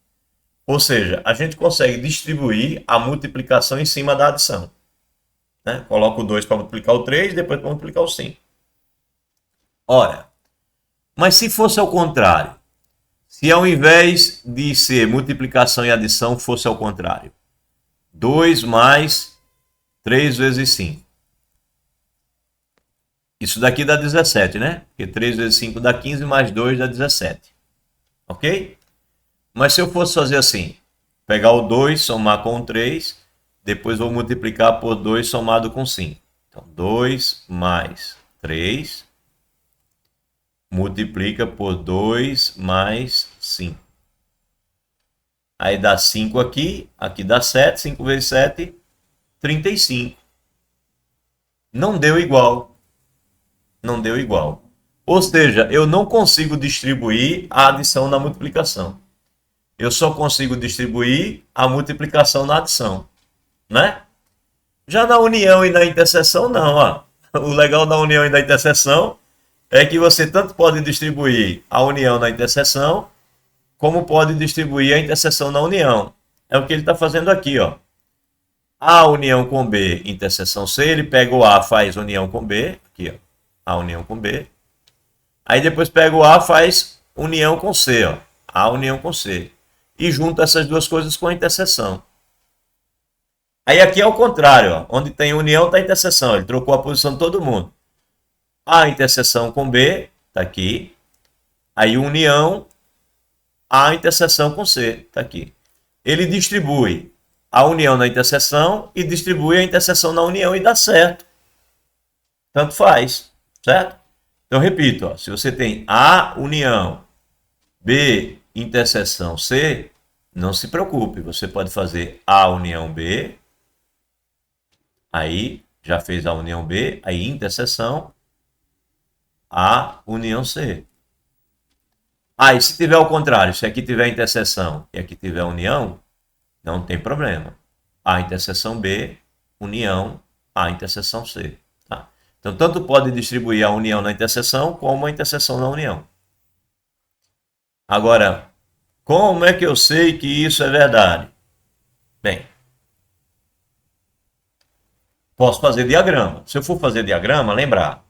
Ou seja, a gente consegue distribuir a multiplicação em cima da adição. Né? Coloca o 2 para multiplicar o 3, depois para multiplicar o 5. Ora, mas se fosse ao contrário, se ao invés de ser multiplicação e adição fosse ao contrário, 2 mais 3 vezes 5. Isso daqui dá 17, né? Porque 3 vezes 5 dá 15, mais 2 dá 17. Ok? Mas se eu fosse fazer assim, pegar o 2, somar com o 3, depois vou multiplicar por 2 somado com 5. Então, 2 mais 3 multiplica por 2 mais 5. Aí dá 5 aqui, aqui dá 7, 5 vezes 7, 35. Não deu igual. Não deu igual. Ou seja, eu não consigo distribuir a adição na multiplicação. Eu só consigo distribuir a multiplicação na adição, né? Já na união e na interseção, não, ó. O legal da união e da interseção é que você tanto pode distribuir a união na interseção, como pode distribuir a interseção na união. É o que ele está fazendo aqui, ó. A união com B, interseção C, ele pega o A, faz união com B, aqui, ó. A união com B. Aí depois pega o A, faz união com C, ó. A união com C. E junta essas duas coisas com a interseção. Aí aqui é o contrário, ó. Onde tem união está a interseção. Ele trocou a posição de todo mundo. A interseção com B está aqui. Aí união, a interseção com C está aqui. Ele distribui a união na interseção e distribui a interseção na união e dá certo. Tanto faz, certo? Então repito, ó, se você tem A união, B interseção C, não se preocupe, você pode fazer A união B, aí já fez a união B, aí interseção, A união C. Aí se tiver o contrário, se aqui tiver interseção e aqui tiver união, não tem problema. A interseção B, união, A interseção C. Tá? Então tanto pode distribuir a união na interseção como a interseção na união. Agora, como é que eu sei que isso é verdade? Bem, posso fazer diagrama. Se eu for fazer diagrama, lembrar,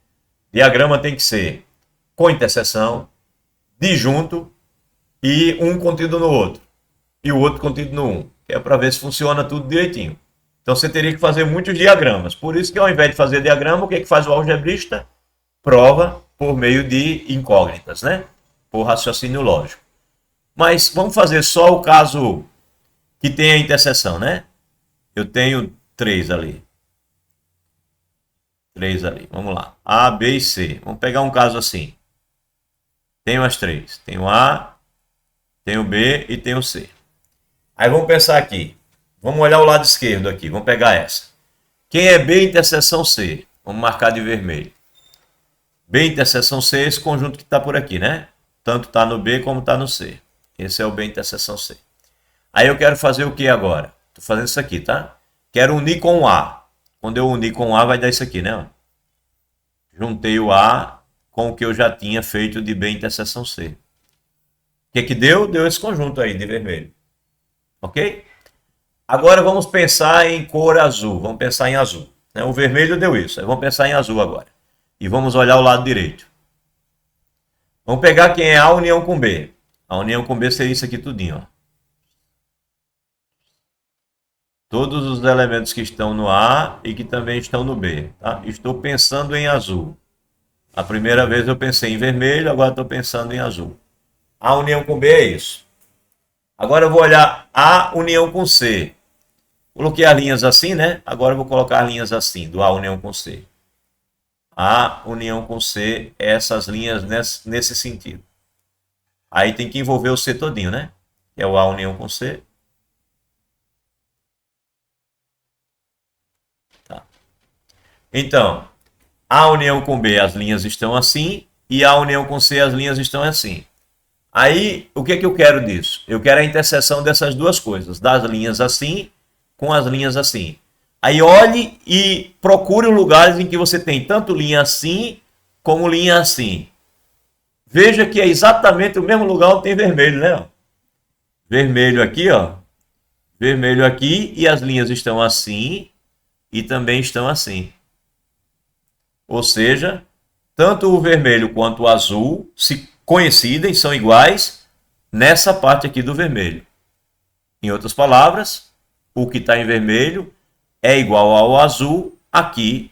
diagrama tem que ser com interseção, disjunto e um contido no outro. E o outro contido no um. Que é para ver se funciona tudo direitinho. Então você teria que fazer muitos diagramas. Por isso que ao invés de fazer diagrama, o que é que faz o algebrista? Prova por meio de incógnitas, né? Por raciocínio lógico. Mas vamos fazer só o caso que tem a interseção, né? Eu tenho 3 ali. 3 ali. Vamos lá. A, B e C. Vamos pegar um caso assim. Tenho as 3. Tenho A, tenho B e tenho C. Aí vamos pensar aqui. Vamos olhar o lado esquerdo aqui. Vamos pegar essa. Quem é B interseção C? Vamos marcar de vermelho. B interseção C é esse conjunto que está por aqui, né? Tanto está no B como está no C. Esse é o B interseção C. Aí eu quero fazer o que agora? Estou fazendo isso aqui, tá? Quero unir com o A. Quando eu unir com o A vai dar isso aqui, né? juntei o A com o que eu já tinha feito de B interseção C. O que que deu? Deu esse conjunto aí de vermelho. Ok? Agora vamos pensar em cor azul. Vamos pensar em azul. O vermelho deu isso. Vamos pensar em azul agora. E vamos olhar o lado direito. Vamos pegar quem é A união com B. A união com B seria isso aqui tudinho. Ó. Todos os elementos que estão no A e que também estão no B. Tá? Estou pensando em azul. A primeira vez eu pensei em vermelho, agora estou pensando em azul. A união com B é isso. Agora eu vou olhar A união com C. Coloquei as linhas assim, né? Agora eu vou colocar as linhas assim, do A união com C. A união com C, essas linhas nesse sentido. Aí tem que envolver o C todinho, né? Que é o A união com C. Tá. Então, A união com B, as linhas estão assim. E A união com C, as linhas estão assim. Aí, o que eu quero disso? Eu quero a interseção dessas duas coisas. Das linhas assim com as linhas assim. Aí olhe e procure lugares em que você tem tanto linha assim como linha assim. Veja que é exatamente o mesmo lugar onde tem vermelho, né? Vermelho aqui, ó. Vermelho aqui e as linhas estão assim e também estão assim. Ou seja, tanto o vermelho quanto o azul se coincidem, são iguais nessa parte aqui do vermelho. Em outras palavras, o que está em vermelho é igual ao azul aqui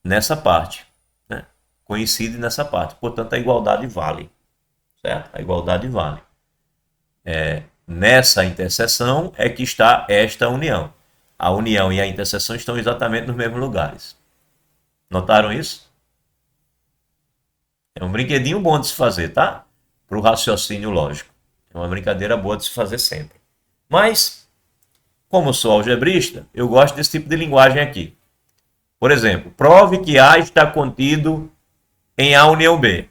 nessa parte. Né? Coincide nessa parte. Portanto, a igualdade vale. Certo? A igualdade vale. Nessa interseção é que está esta união. A união e a interseção estão exatamente nos mesmos lugares. Notaram isso? É um brinquedinho bom de se fazer, tá? Para o raciocínio lógico. É uma brincadeira boa de se fazer sempre. Mas, como sou algebrista, eu gosto desse tipo de linguagem aqui. Por exemplo, prove que A está contido em A união B.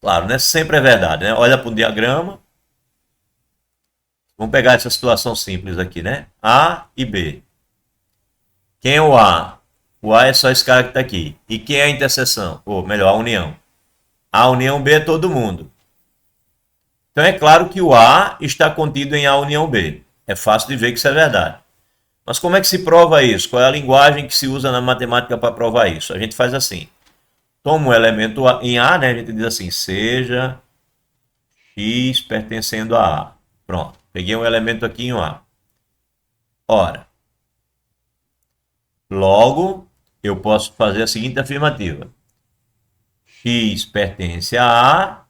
Claro, né? Sempre é verdade, né? Olha para o diagrama. Vamos pegar essa situação simples aqui, né? A e B. Quem é o A? O A é só esse cara que está aqui. E quem é a interseção? Ou melhor, a união. A união B é todo mundo. Então é claro que o A está contido em A união B. É fácil de ver que isso é verdade. Mas como é que se prova isso? Qual é a linguagem que se usa na matemática para provar isso? A gente faz assim. Toma um elemento em A, né? A gente diz assim, seja X pertencendo a A. Pronto. Peguei um elemento aqui em A. Ora, logo, eu posso fazer a seguinte afirmativa. X pertence a A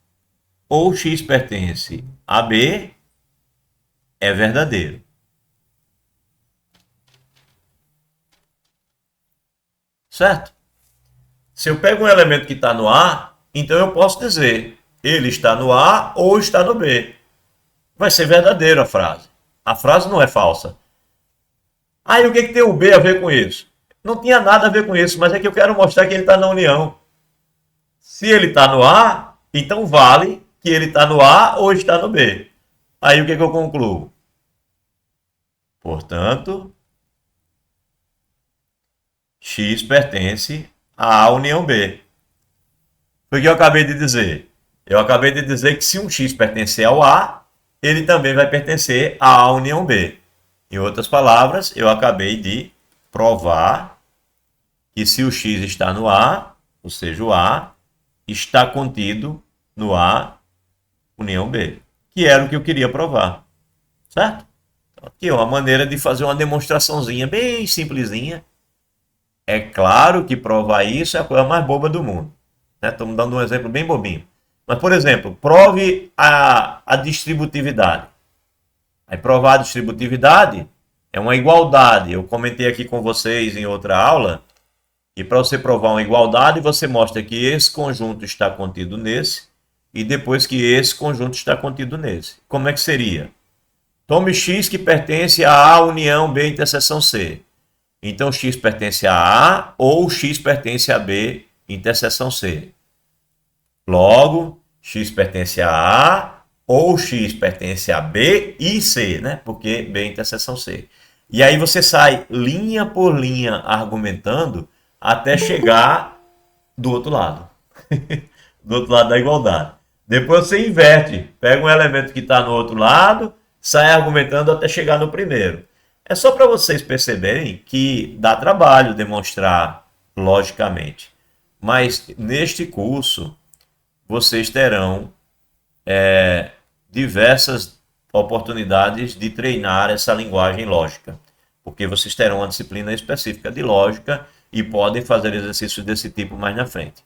ou X pertence a B é verdadeiro. Certo? Se eu pego um elemento que está no A, então eu posso dizer ele está no A ou está no B. Vai ser verdadeiro a frase. A frase não é falsa. Aí o que tem o B a ver com isso? Não tinha nada a ver com isso, mas é que eu quero mostrar que ele está na união. Se ele está no A, então vale que ele está no A ou está no B. Aí o que eu concluo? Portanto, X pertence à união B. Foi o que eu acabei de dizer. Eu acabei de dizer que se um X pertencer ao A, ele também vai pertencer à união B. Em outras palavras, eu acabei de provar que se o X está no A, ou seja, o A, está contido no A união B, que era o que eu queria provar. Certo? Aqui é uma maneira de fazer uma demonstraçãozinha bem simplesinha. É claro que provar isso é a coisa mais boba do mundo. Estamos dando um exemplo bem bobinho. Mas, por exemplo, prove a distributividade. Aí, provar a distributividade é uma igualdade. Eu comentei aqui com vocês em outra aula que para você provar uma igualdade, você mostra que esse conjunto está contido nesse e depois que esse conjunto está contido nesse. Como é que seria? Tome X que pertence a A união B interseção C. Então, X pertence a A ou X pertence a B interseção C. Logo, X pertence a A ou X pertence a B e C, né? Porque B é interseção C. E aí você sai linha por linha argumentando até chegar do outro lado. Do outro lado da igualdade. Depois você inverte, pega um elemento que está no outro lado, sai argumentando até chegar no primeiro. É só para vocês perceberem que dá trabalho demonstrar logicamente. Mas neste curso, vocês terão diversas oportunidades de treinar essa linguagem lógica. Porque vocês terão uma disciplina específica de lógica e podem fazer exercícios desse tipo mais na frente.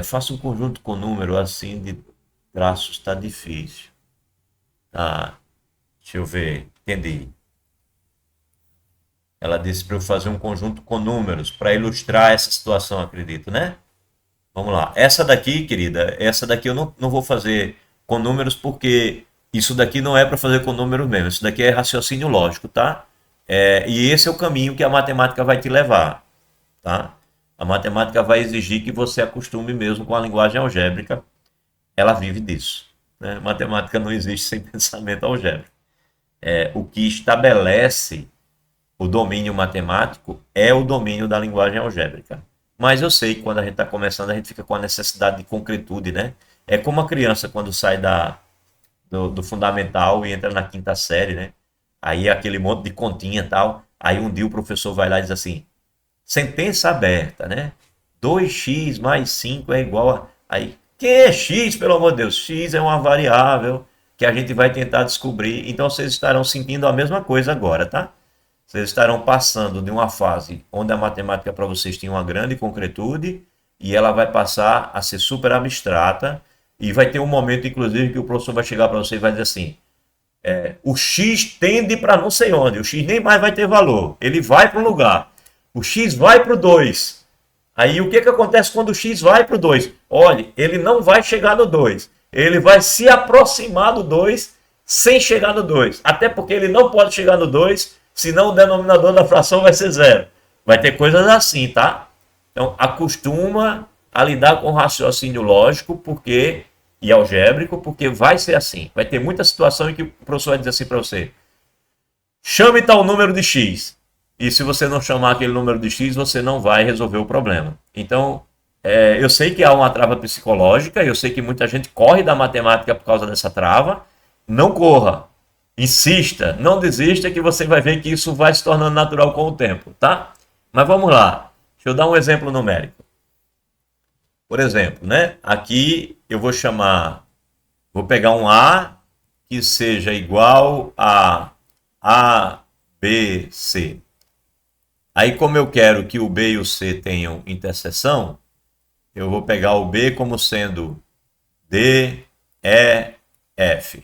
Faça um conjunto com número assim de traços, está difícil. Tá, deixa eu ver, entendi. Ela disse para eu fazer um conjunto com números para ilustrar essa situação, acredito, né? Vamos lá. Essa daqui, querida, essa daqui eu não vou fazer com números porque isso daqui não é para fazer com números mesmo. Isso daqui é raciocínio lógico, tá? E esse é o caminho que a matemática vai te levar, tá? A matemática vai exigir que você acostume mesmo com a linguagem algébrica. Ela vive disso, né? Matemática não existe sem pensamento algébrico. O que estabelece o domínio matemático é o domínio da linguagem algébrica. Mas eu sei que quando a gente está começando, a gente fica com a necessidade de concretude, né? É como a criança quando sai do fundamental e entra na quinta série, né? Aí aquele monte de continha e tal. Aí um dia o professor vai lá e diz assim, sentença aberta, né? 2x mais 5 é igual a... Aí, que é x, pelo amor de Deus? X é uma variável que a gente vai tentar descobrir. Então vocês estarão sentindo a mesma coisa agora, tá? Vocês estarão passando de uma fase onde a matemática para vocês tem uma grande concretude e ela vai passar a ser super abstrata e vai ter um momento, inclusive, que o professor vai chegar para você e vai dizer assim, o x tende para não sei onde, o x nem mais vai ter valor, ele vai para um lugar, o x vai para o 2. Aí o que acontece quando o x vai para o 2? Olha, ele não vai chegar no 2, ele vai se aproximar do 2 sem chegar no 2, até porque ele não pode chegar no 2, senão o denominador da fração vai ser 0. Vai ter coisas assim, tá? Então, acostuma a lidar com raciocínio lógico e algébrico, porque vai ser assim. Vai ter muita situação em que o professor vai dizer assim para você, chame tal número de x. E se você não chamar aquele número de x, você não vai resolver o problema. Então, eu sei que há uma trava psicológica, eu sei que muita gente corre da matemática por causa dessa trava. Não corra. Insista, não desista, que você vai ver que isso vai se tornando natural com o tempo, tá? Mas vamos lá. Deixa eu dar um exemplo numérico. Por exemplo, né? Aqui eu vou pegar um A que seja igual a B, C. Aí, como eu quero que o B e o C tenham interseção, eu vou pegar o B como sendo D, E, F.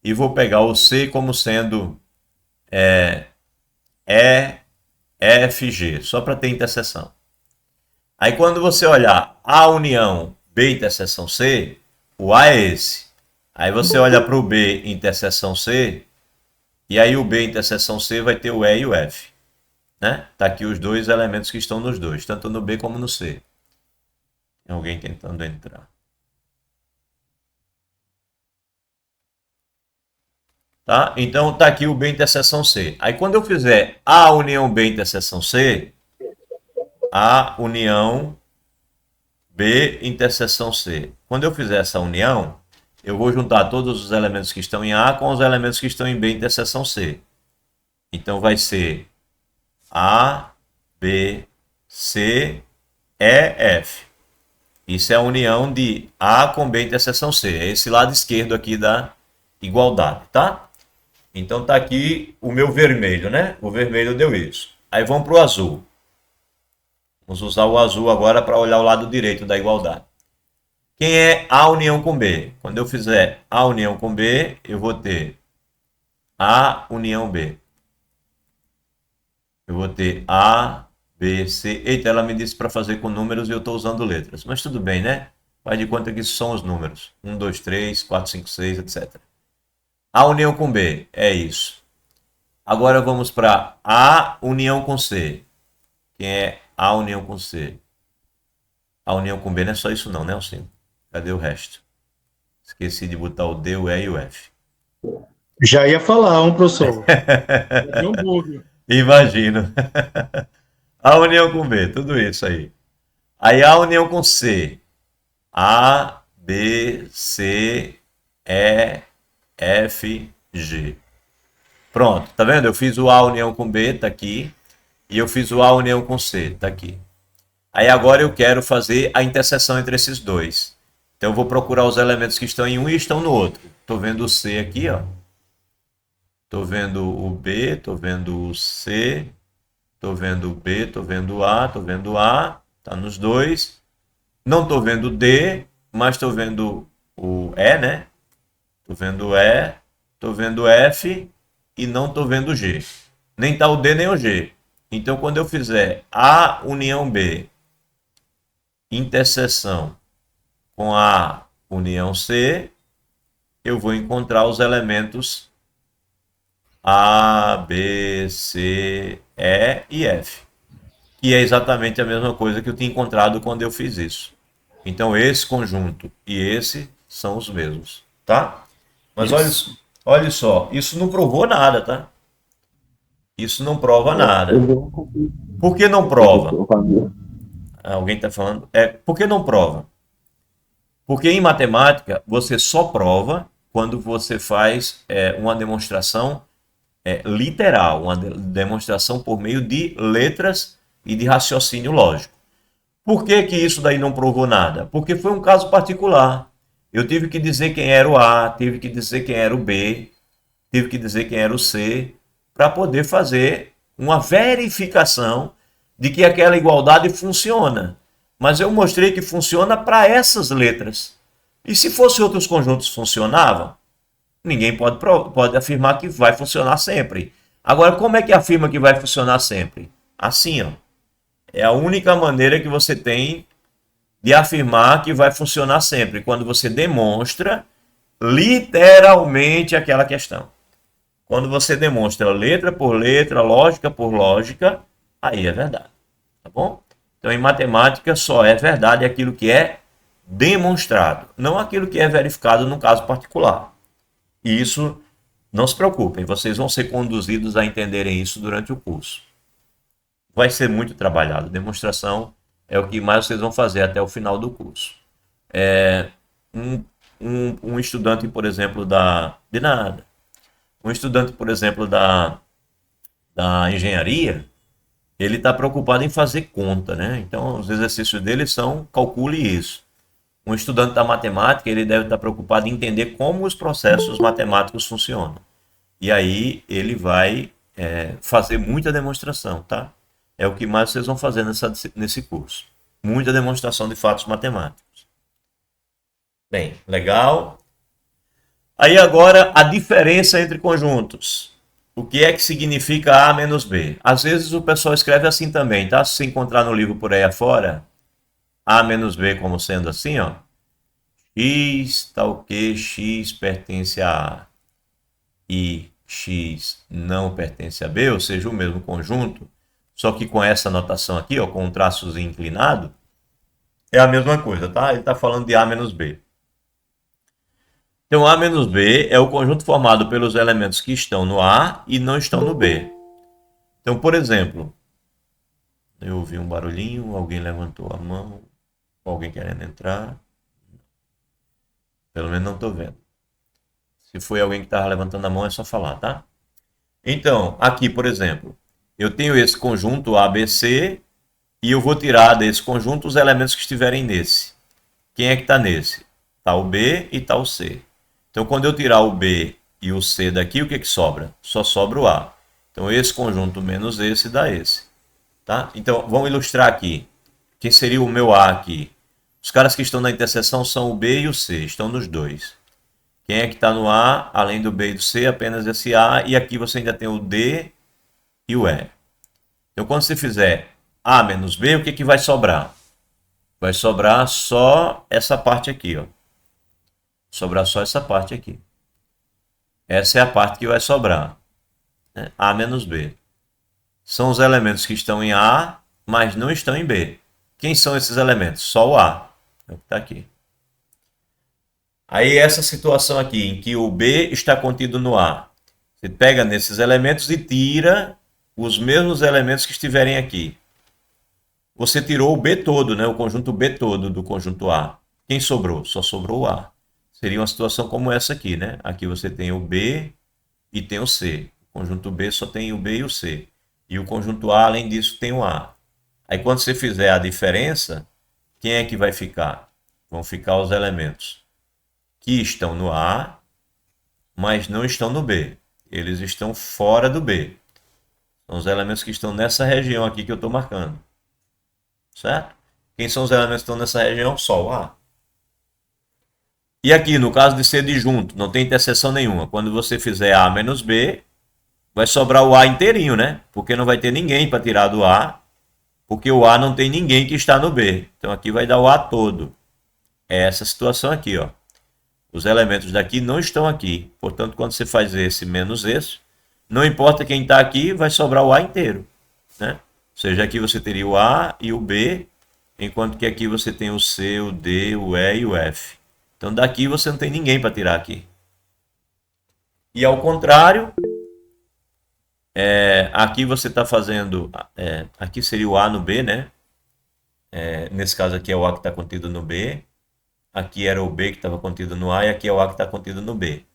E vou pegar o C como sendo E, F, G, só para ter interseção. Aí quando você olhar A união B interseção C, o A é esse. Aí você olha para o B interseção C, e aí o B interseção C vai ter o E e o F. Né? Tá aqui os dois elementos que estão nos dois, tanto no B como no C. Tem alguém tentando entrar. Tá? Então tá aqui o B interseção C. Aí quando eu fizer A união B interseção C, A união B interseção C. Quando eu fizer essa união, eu vou juntar todos os elementos que estão em A com os elementos que estão em B interseção C. Então vai ser A, B, C, E, F. Isso é a união de A com B interseção C. É esse lado esquerdo aqui da igualdade, tá? Então tá aqui o meu vermelho, né? O vermelho deu isso. Aí vamos para o azul. Vamos usar o azul agora para olhar o lado direito da igualdade. Quem é A união com B? Quando eu fizer A união com B, eu vou ter A união B. Eu vou ter A, B, C. Eita, ela me disse para fazer com números e eu estou usando letras. Mas tudo bem, né? Faz de conta que isso são os números. 1, 2, 3, 4, 5, 6, etc. A união com B é isso. Agora vamos para A união com C. Quem é A união com C? A união com B não é só isso não, né, Alcino? Cadê o resto? Esqueci de botar o D, o E e o F. Já ia falar, professor. Deu um bug. Imagino. A união com B, tudo isso aí. Aí a união com C. A, B, C, E, F, G. Pronto, tá vendo? Eu fiz o A união com B, tá aqui. E eu fiz o A união com C, tá aqui. Aí agora eu quero fazer a interseção entre esses dois. Então eu vou procurar os elementos que estão em um e estão no outro. Tô vendo o C aqui, ó. Tô vendo o B, tô vendo o C, tô vendo o B, tô vendo o A, tô vendo o A, tá nos dois. Não tô vendo o D, mas tô vendo o E, né? Tô vendo o E, tô vendo o F e não tô vendo o G. Nem tá o D nem o G. Então quando eu fizer A união B, interseção com A união C, eu vou encontrar os elementos A, B, C, E e F. Que é exatamente a mesma coisa que eu tinha encontrado quando eu fiz isso. Então esse conjunto e esse são os mesmos, tá? Mas olha só, isso não provou nada, tá? Isso não prova nada. Por que não prova? Alguém está falando? Por que não prova? Porque em matemática você só prova quando você faz uma demonstração literal, uma demonstração por meio de letras e de raciocínio lógico. Por que que isso daí não provou nada? Porque foi um caso particular. Eu tive que dizer quem era o A, tive que dizer quem era o B, tive que dizer quem era o C, para poder fazer uma verificação de que aquela igualdade funciona. Mas eu mostrei que funciona para essas letras. E se fosse outros conjuntos funcionavam, ninguém pode afirmar que vai funcionar sempre. Agora, como é que afirma que vai funcionar sempre? Assim, ó. É a única maneira que você tem de afirmar que vai funcionar sempre, quando você demonstra literalmente aquela questão. Quando você demonstra letra por letra, lógica por lógica, aí é verdade. Tá bom? Então, em matemática, só é verdade aquilo que é demonstrado, não aquilo que é verificado no caso particular. E isso, não se preocupem, vocês vão ser conduzidos a entenderem isso durante o curso. Vai ser muito trabalhado. Demonstração é o que mais vocês vão fazer até o final do curso. Um estudante, por exemplo, um estudante, por exemplo, da engenharia, ele está preocupado em fazer conta, né? Então, os exercícios dele são calcule isso. Um estudante da matemática, ele deve estar preocupado em entender como os processos matemáticos funcionam. E aí, ele vai fazer muita demonstração, tá? É o que mais vocês vão fazer nesse curso. Muita demonstração de fatos matemáticos. Bem, legal. Aí agora a diferença entre conjuntos. O que é que significa A menos B? Às vezes o pessoal escreve assim também, tá? Se você encontrar no livro por aí afora, A menos B como sendo assim, ó. X tal que X pertence a A e X não pertence a B, ou seja, o mesmo conjunto, só que com essa notação aqui, ó, com um traçozinho inclinado, é a mesma coisa, tá? Ele está falando de A menos B. Então, A menos B é o conjunto formado pelos elementos que estão no A e não estão no B. Então, por exemplo, eu ouvi um barulhinho, alguém levantou a mão, alguém querendo entrar. Pelo menos não estou vendo. Se foi alguém que estava levantando a mão, é só falar, tá? Então, aqui, por exemplo, eu tenho esse conjunto ABC e eu vou tirar desse conjunto os elementos que estiverem nesse. Quem é que está nesse? Está o B e está o C. Então, quando eu tirar o B e o C daqui, o que que sobra? Só sobra o A. Então, esse conjunto menos esse dá esse. Tá? Então, vamos ilustrar aqui. Quem seria o meu A aqui? Os caras que estão na interseção são o B e o C, estão nos dois. Quem é que está no A, além do B e do C, apenas esse A, e aqui você ainda tem o D e o E. Então, quando você fizer A menos B, o que que vai sobrar? Vai sobrar só essa parte aqui, ó. Sobrar só essa parte aqui. Essa é a parte que vai sobrar, né? A menos B. São os elementos que estão em A, mas não estão em B. Quem são esses elementos? Só o A. É o que está aqui. Aí essa situação aqui, em que o B está contido no A. Você pega nesses elementos e tira os mesmos elementos que estiverem aqui. você tirou o B todo, né? O conjunto B todo do conjunto A. Quem sobrou? Só sobrou o A. Seria uma situação como essa aqui, né? Aqui você tem o B e tem o C. O conjunto B só tem o B e o C. E o conjunto A, além disso, tem o A. Aí quando você fizer a diferença, quem é que vai ficar? Vão ficar os elementos que estão no A, mas não estão no B. Eles estão fora do B. São os elementos que estão nessa região aqui que eu estou marcando. Certo? Quem são os elementos que estão nessa região? Só o A. E aqui, no caso de ser disjunto, não tem interseção nenhuma. Quando você fizer A menos B, vai sobrar o A inteirinho, né? Porque não vai ter ninguém para tirar do A, porque o A não tem ninguém que está no B. Então aqui vai dar o A todo. É essa situação aqui, ó. Os elementos daqui não estão aqui. Portanto, quando você faz esse menos esse, não importa quem está aqui, vai sobrar o A inteiro, né? Ou seja, aqui você teria o A e o B, enquanto que aqui você tem o C, o D, o E e o F. Então daqui você não tem ninguém para tirar aqui. E ao contrário, aqui você está fazendo, aqui seria o A no B, né? Nesse caso aqui é o A que está contido no B. Aqui era o B que estava contido no A e aqui é o A que está contido no B.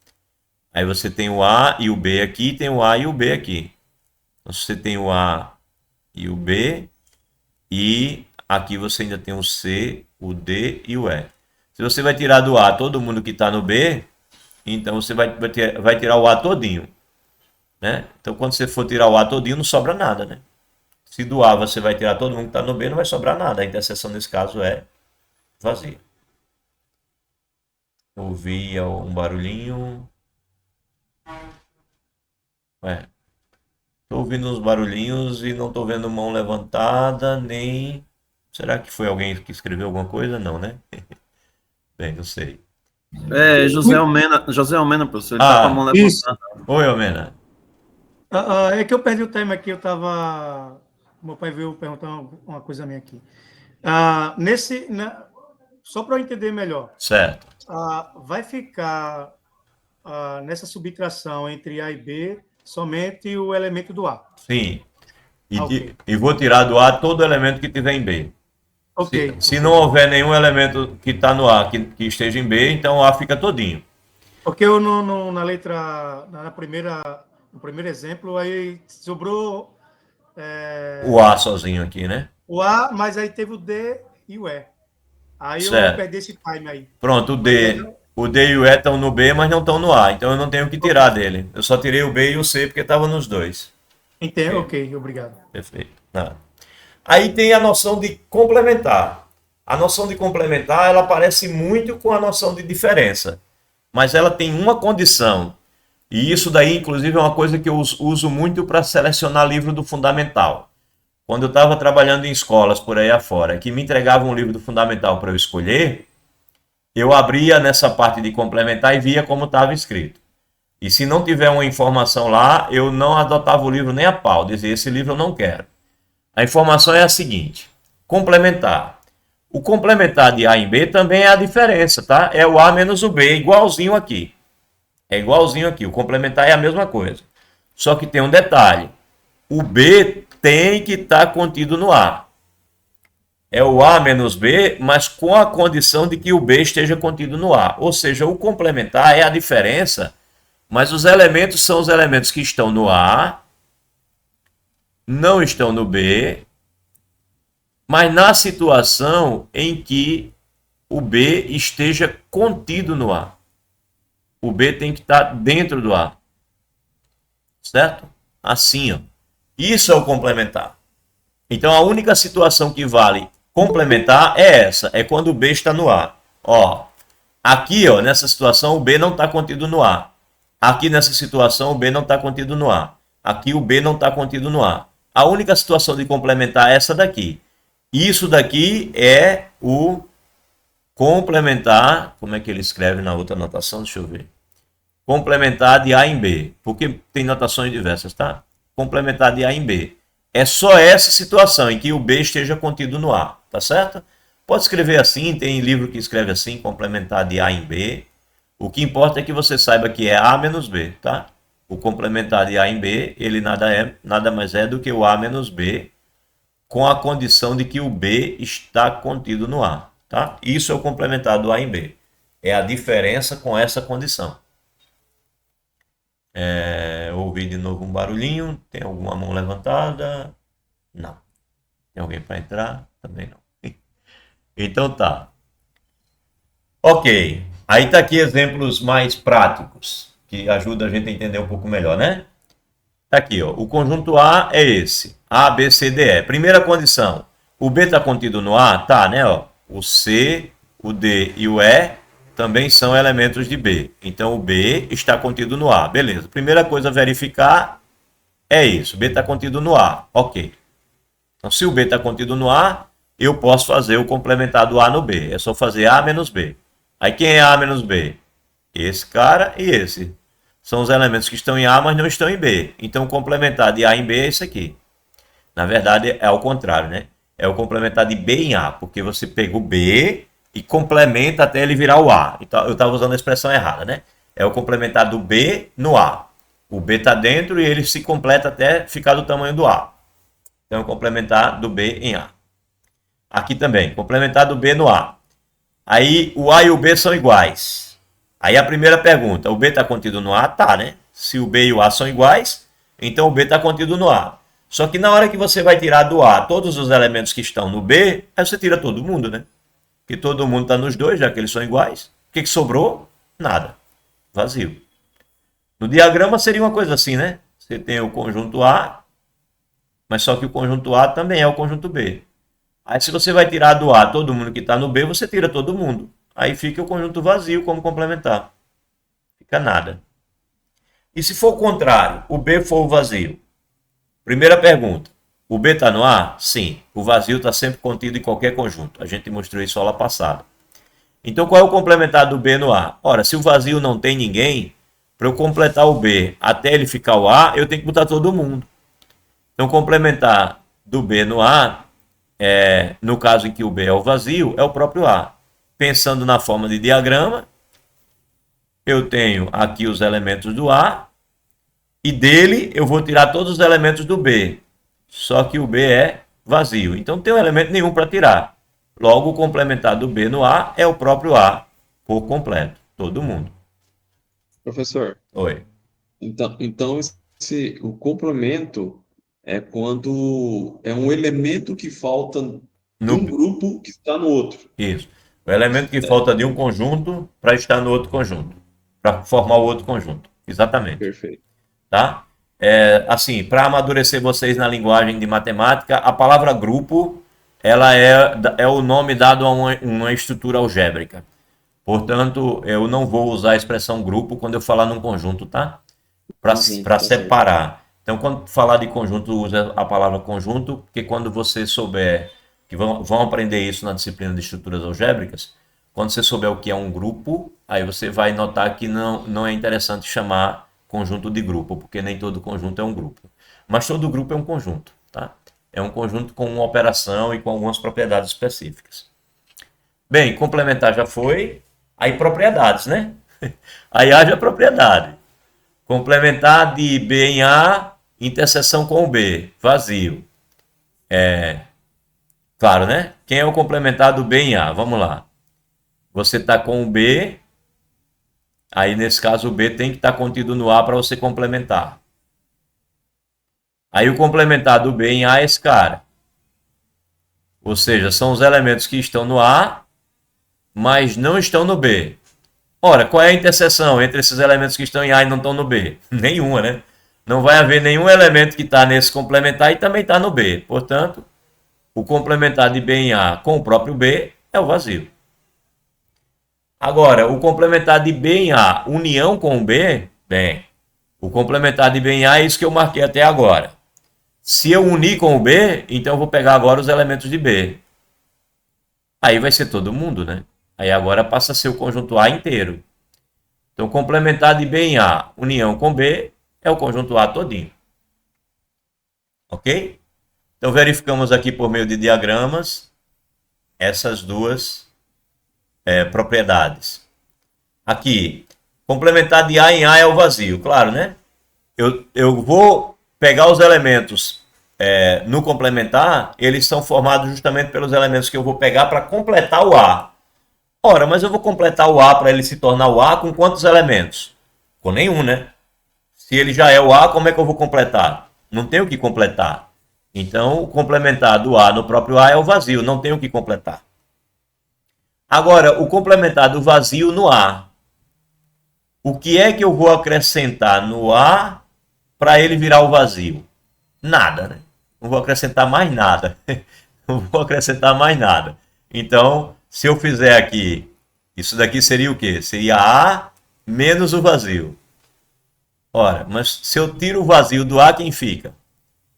Aí você tem o A e o B aqui, tem o A e o B aqui. Então você tem o A e o B, e aqui você ainda tem o C, o D e o E. Se você vai tirar do A todo mundo que está no B, então você vai tirar o A todinho, né? Então quando você for tirar o A todinho, não sobra nada, né? Se do A você vai tirar todo mundo que está no B, não vai sobrar nada. A interseção nesse caso é vazia. Ouvi um barulhinho. Tô ouvindo uns barulhinhos e não tô vendo mão levantada, nem... Será que foi alguém que escreveu alguma coisa? Não, né? Bem, não sei. José Almena, professor, ele tá com a mão levantada. Oi, Almena. É que eu perdi o time aqui, meu pai veio perguntar uma coisa minha aqui. Só para eu entender melhor. Certo. Vai ficar nessa subtração entre A e B somente o elemento do A. Sim. E vou tirar do A todo elemento que tiver em B. Se não houver nenhum elemento que está no A que esteja em B, então o A fica todinho. Porque eu na letra, no primeiro exemplo, aí sobrou... o A sozinho aqui, né? O A, mas aí teve o D e o E. Aí certo. Eu perdi esse time aí. Pronto, o D e o E estão no B, mas não estão no A. Então eu não tenho que tirar dele. Eu só tirei o B e o C porque estava nos dois. Entendo, ok, obrigado. Perfeito. Aí tem a noção de complementar. A noção de complementar, ela parece muito com a noção de diferença. Mas ela tem uma condição. E isso daí, inclusive, é uma coisa que eu uso muito para selecionar livro do Fundamental. Quando eu estava trabalhando em escolas por aí afora, que me entregavam um livro do Fundamental para eu escolher, eu abria nessa parte de complementar e via como estava escrito. E se não tiver uma informação lá, eu não adotava o livro nem a pau. Dizia, esse livro eu não quero. A informação é a seguinte, complementar. O complementar de A em B também é a diferença, tá? É o A menos o B, igualzinho aqui. É igualzinho aqui, o complementar é a mesma coisa. Só que tem um detalhe, o B tem que estar contido no A. É o A menos B, mas com a condição de que o B esteja contido no A. Ou seja, o complementar é a diferença, mas os elementos são os elementos que estão no A, não estão no B, mas na situação em que o B esteja contido no A. O B tem que estar dentro do A. Certo? Assim, ó. Isso é o complementar. Então, a única situação que vale complementar é essa. É quando o B está no A. Ó, aqui, ó, nessa situação, o B não está contido no A. Aqui, nessa situação, o B não está contido no A. Aqui, o B não está contido no A. A única situação de complementar é essa daqui. Isso daqui é o complementar. Como é que ele escreve na outra anotação? Deixa eu ver. Complementar de A em B. Porque tem notações diversas, tá? Complementar de A em B. É só essa situação em que o B esteja contido no A. Tá certo? Pode escrever assim. Tem livro que escreve assim. Complementar de A em B. O que importa é que você saiba que é A menos B, tá? O complementar de A em B, ele nada mais é do que o A menos B com a condição de que o B está contido no A. Tá? Isso é o complementar do A em B. É a diferença com essa condição. Ouvi de novo um barulhinho. Tem alguma mão levantada? Não. Tem alguém para entrar? Também não. Então tá. Ok. Aí tá aqui exemplos mais práticos, que ajudam a gente a entender um pouco melhor, né? Tá aqui, ó. O conjunto A é esse. A, B, C, D, E. Primeira condição. O B está contido no A? Tá, né? Ó. O C, o D e o E também são elementos de B. Então, o B está contido no A. Beleza. Primeira coisa a verificar é isso. B está contido no A. Ok. Então, se o B está contido no A, eu posso fazer o complementar do A no B. É só fazer A menos B. Aí, quem é A menos B? Esse cara e esse. São os elementos que estão em A, mas não estão em B. Então, o complementar de A em B é esse aqui. Na verdade, é ao contrário, né? É o complementar de B em A, porque você pega o B e complementa até ele virar o A. Então, eu estava usando a expressão errada, né? É o complementar do B no A. O B está dentro e ele se completa até ficar do tamanho do A. Então, é o complementar do B em A. Aqui também, complementar do B no A. Aí, o A e o B são iguais. Aí, a primeira pergunta, o B está contido no A? Tá, né? Se o B e o A são iguais, então o B está contido no A. Só que na hora que você vai tirar do A todos os elementos que estão no B, aí você tira todo mundo, né? Porque todo mundo está nos dois, já que eles são iguais. O que sobrou? Nada. Vazio. No diagrama seria uma coisa assim, né? Você tem o conjunto A, mas só que o conjunto A também é o conjunto B. Aí se você vai tirar do A todo mundo que está no B, você tira todo mundo. Aí fica o conjunto vazio como complementar. Fica nada. E se for o contrário, o B for o vazio? Primeira pergunta. O B está no A? Sim. O vazio está sempre contido em qualquer conjunto. A gente mostrou isso aula passada. Então qual é o complementar do B no A? Ora, se o vazio não tem ninguém, para eu completar o B até ele ficar o A, eu tenho que botar todo mundo. Então complementar do B no A, no caso em que o B é o vazio, é o próprio A. Pensando na forma de diagrama, eu tenho aqui os elementos do A, e dele eu vou tirar todos os elementos do B. Só que o B é vazio. Então não tem elemento nenhum para tirar. Logo, o complementar do B no A é o próprio A por completo. Todo mundo. Professor. Oi. Então o complemento é quando é um elemento que falta de um grupo que está no outro. Isso. O elemento que falta de um conjunto para estar no outro conjunto. Para formar o outro conjunto. Exatamente. Perfeito. Tá? Assim, para amadurecer vocês na linguagem de matemática, a palavra grupo ela é o nome dado a uma estrutura algébrica. Portanto, eu não vou usar a expressão grupo quando eu falar num conjunto, tá? Para separar. Então, quando falar de conjunto, usa a palavra conjunto, porque quando você souber, que vão aprender isso na disciplina de estruturas algébricas, quando você souber o que é um grupo, aí você vai notar que não é interessante chamar conjunto de grupo, porque nem todo conjunto é um grupo. Mas todo grupo é um conjunto, tá? É um conjunto com uma operação e com algumas propriedades específicas. Bem, complementar já foi. Aí propriedades, né? Aí haja propriedade. Complementar de B em A, interseção com o B, vazio. Claro, né? Quem é o complementar do B em A? Vamos lá. Você está com o B, aí nesse caso o B tem que estar contido no A para você complementar. Aí o complementar do B em A é esse cara. Ou seja, são os elementos que estão no A, mas não estão no B. Ora, qual é a interseção entre esses elementos que estão em A e não estão no B? Nenhuma, né? Não vai haver nenhum elemento que está nesse complementar e também está no B. Portanto, o complementar de B em A com o próprio B é o vazio. Agora, o complementar de B em A, união com o B, bem, o complementar de B em A é isso que eu marquei até agora. Se eu unir com o B, então eu vou pegar agora os elementos de B. Aí vai ser todo mundo, né? Aí agora passa a ser o conjunto A inteiro. Então, complementar de B em A, união com B, é o conjunto A todinho. Ok? Então, verificamos aqui por meio de diagramas essas duas propriedades. Aqui, complementar de A em A é o vazio, claro, né? Eu vou pegar os elementos no complementar, eles são formados justamente pelos elementos que eu vou pegar para completar o A. Ora, mas eu vou completar o A para ele se tornar o A com quantos elementos? Com nenhum, né? Se ele já é o A, como é que eu vou completar? Não tenho o que completar. Então, o complementar do A no próprio A é o vazio, não tenho o que completar. Agora, o complementar do vazio no A. O que é que eu vou acrescentar no A para ele virar o vazio? Nada, né? Não vou acrescentar mais nada. Não vou acrescentar mais nada. Então, se eu fizer aqui, isso daqui seria o quê? Seria A menos o vazio. Ora, mas se eu tiro o vazio do A, quem fica?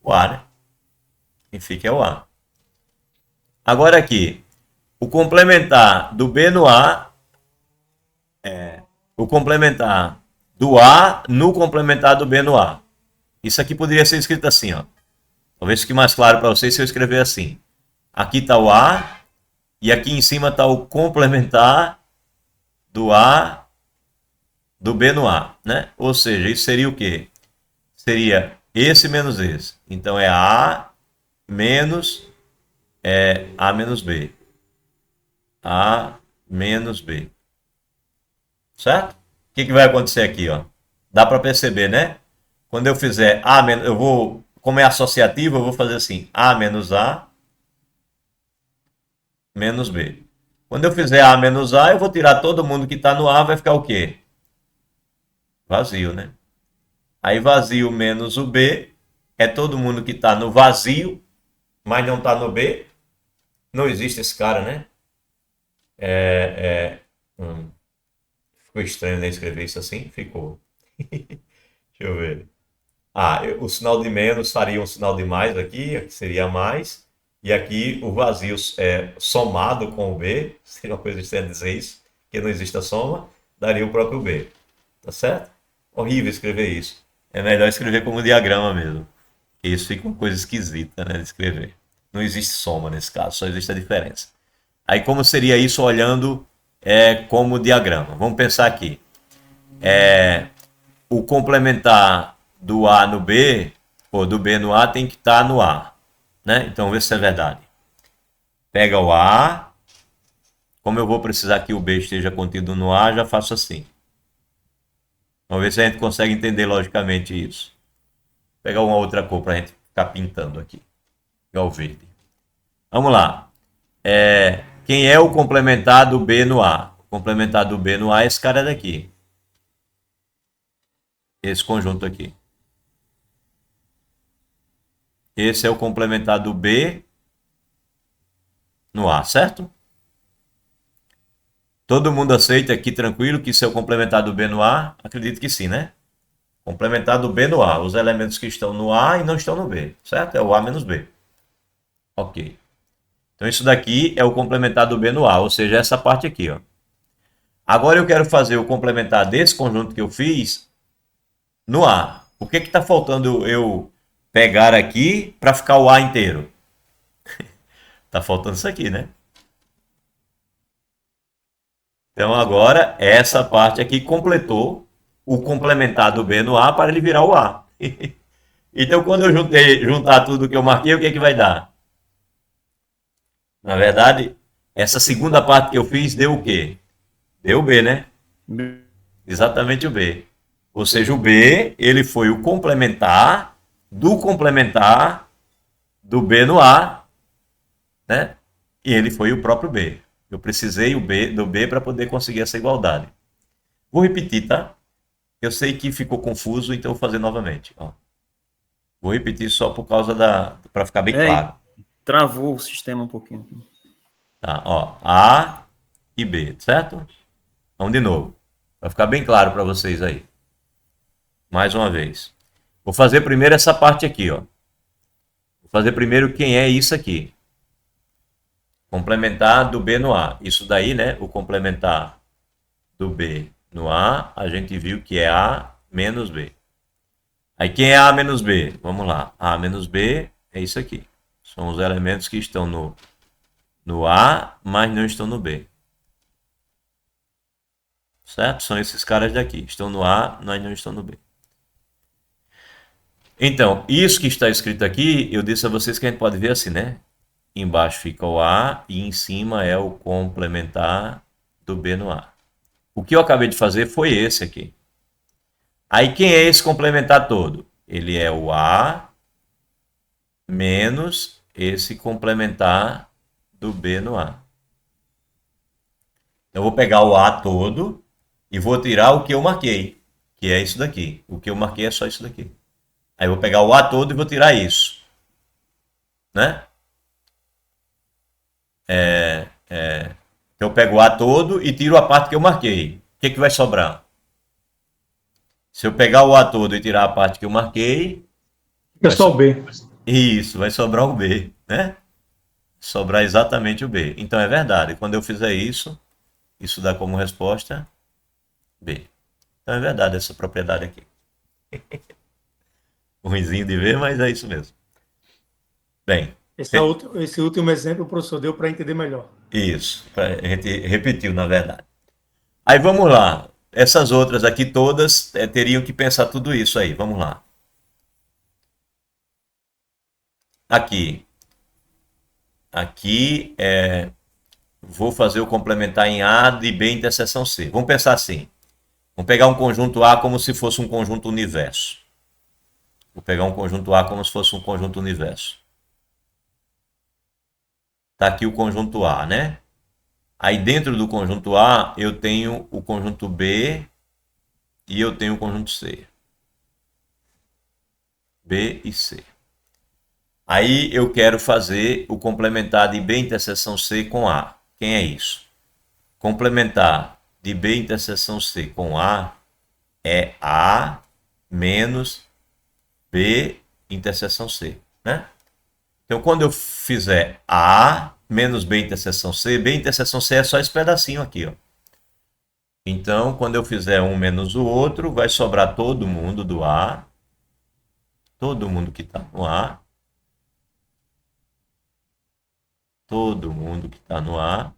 O A, né? Quem fica é o A. Agora aqui, o complementar do B no A o complementar do A no complementar do B no A. Isso aqui poderia ser escrito assim, ó. Talvez fique mais claro para vocês se eu escrever assim. Aqui está o A e aqui em cima está o complementar do A do B no A, né? Ou seja, isso seria o quê? Seria esse menos esse. Então é A menos A menos B. A menos B. Certo? O que vai acontecer aqui, ó? Dá para perceber, né? Quando eu fizer A menos, eu vou, como é associativo, eu vou fazer assim, A menos A menos B. Quando eu fizer A menos A, eu vou tirar todo mundo que está no A, vai ficar o quê? Vazio, né? Aí vazio menos o B é todo mundo que está no vazio, mas não está no B. Não existe esse cara, né? Ficou estranho, né, escrever isso assim? Ficou. Deixa eu ver. O sinal de menos faria um sinal de mais aqui seria mais. E aqui o vazio somado com o B, seria uma coisa estranha dizer isso, que não existe a soma, daria o próprio B. Tá certo? Horrível escrever isso. É melhor escrever como diagrama mesmo. Isso fica uma coisa esquisita, né, de escrever. Não existe soma nesse caso, só existe a diferença. Aí como seria isso olhando como diagrama? Vamos pensar aqui. O complementar do A no B, ou do B no A, tem que estar no A. Né? Então, vamos ver se é verdade. Pega o A. Como eu vou precisar que o B esteja contido no A, já faço assim. Vamos ver se a gente consegue entender logicamente isso. Vou pegar uma outra cor para a gente ficar pintando aqui. Igual o verde. Vamos lá. Quem é o complementar do B no A? O complementar do B no A é esse cara daqui. Esse conjunto aqui. Esse é o complementar do B no A, certo? Todo mundo aceita aqui tranquilo que isso é o complementar do B no A? Acredito que sim, né? Complementar do B no A. Os elementos que estão no A e não estão no B, certo? É o A menos B. Ok. Então isso daqui é o complementar do B no A, ou seja, essa parte aqui, ó. Agora eu quero fazer o complementar desse conjunto que eu fiz no A. O que está faltando eu pegar aqui para ficar o A inteiro? Tá faltando isso aqui, né? Então agora essa parte aqui completou o complementar do B no A para ele virar o A. Então quando eu juntar tudo que eu marquei, o que vai dar? Na verdade, essa segunda parte que eu fiz deu o quê? Deu o B, né? Exatamente o B. Ou seja, o B, ele foi o complementar do B no A, né? E ele foi o próprio B. Eu precisei do B para poder conseguir essa igualdade. Vou repetir, tá? Eu sei que ficou confuso, então vou fazer novamente. Ó. Vou repetir só por causa para ficar bem claro. Travou o sistema um pouquinho. Tá, ó. A e B, certo? Vamos de novo. Vai ficar bem claro para vocês aí. Mais uma vez. Vou fazer primeiro essa parte aqui, ó. Vou fazer primeiro quem é isso aqui. Complementar do B no A. Isso daí, né? O complementar do B no A, a gente viu que é A menos B. Aí quem é A menos B? Vamos lá. A menos B é isso aqui. São os elementos que estão no A, mas não estão no B. Certo? São esses caras daqui. Estão no A, mas não estão no B. Então, isso que está escrito aqui, eu disse a vocês que a gente pode ver assim, né? Embaixo fica o A e em cima é o complementar do B no A. O que eu acabei de fazer foi esse aqui. Aí quem é esse complementar todo? Ele é o A menos esse complementar do B no A. Eu vou pegar o A todo e vou tirar o que eu marquei, que é isso daqui. O que eu marquei é só isso daqui. Aí eu vou pegar o A todo e vou tirar isso. Né? Então eu pego o A todo e tiro a parte que eu marquei. O que vai sobrar? Se eu pegar o A todo e tirar a parte que eu marquei... É só o B. Isso, vai sobrar o B, né? Sobrar exatamente o B. Então é verdade. Quando eu fizer isso, isso dá como resposta B. Então é verdade essa propriedade aqui. Ruinzinho de ver, mas é isso mesmo. Bem. Esse último exemplo o professor deu para entender melhor. Isso, a gente repetiu, na verdade. Aí vamos lá. Essas outras aqui todas teriam que pensar tudo isso aí. Vamos lá. Aqui. Aqui vou fazer o complementar em A de B interseção C. Vamos pensar assim. Vamos pegar um conjunto A como se fosse um conjunto universo. Vou pegar um conjunto A como se fosse um conjunto universo. Está aqui o conjunto A, né? Aí dentro do conjunto A eu tenho o conjunto B e eu tenho o conjunto C. B e C. Aí eu quero fazer o complementar de B interseção C com A. Quem é isso? Complementar de B interseção C com A é A menos B interseção C, né? Então, quando eu fizer A menos B interseção C é só esse pedacinho aqui, ó. Então, quando eu fizer um menos o outro, vai sobrar todo mundo do A, todo mundo que está no A, todo mundo que está no A,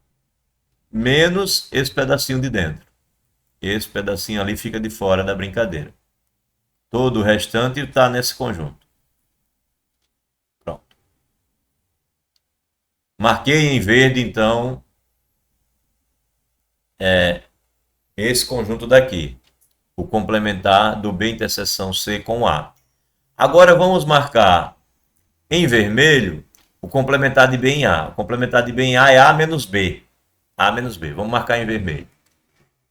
menos esse pedacinho de dentro. Esse pedacinho ali fica de fora da brincadeira. Todo o restante está nesse conjunto. Pronto. Marquei em verde, então, esse conjunto daqui. O complementar do B interseção C com A. Agora vamos marcar em vermelho o complementar de B em A. O complementar de B em A é A menos B. A menos B. Vamos marcar em vermelho.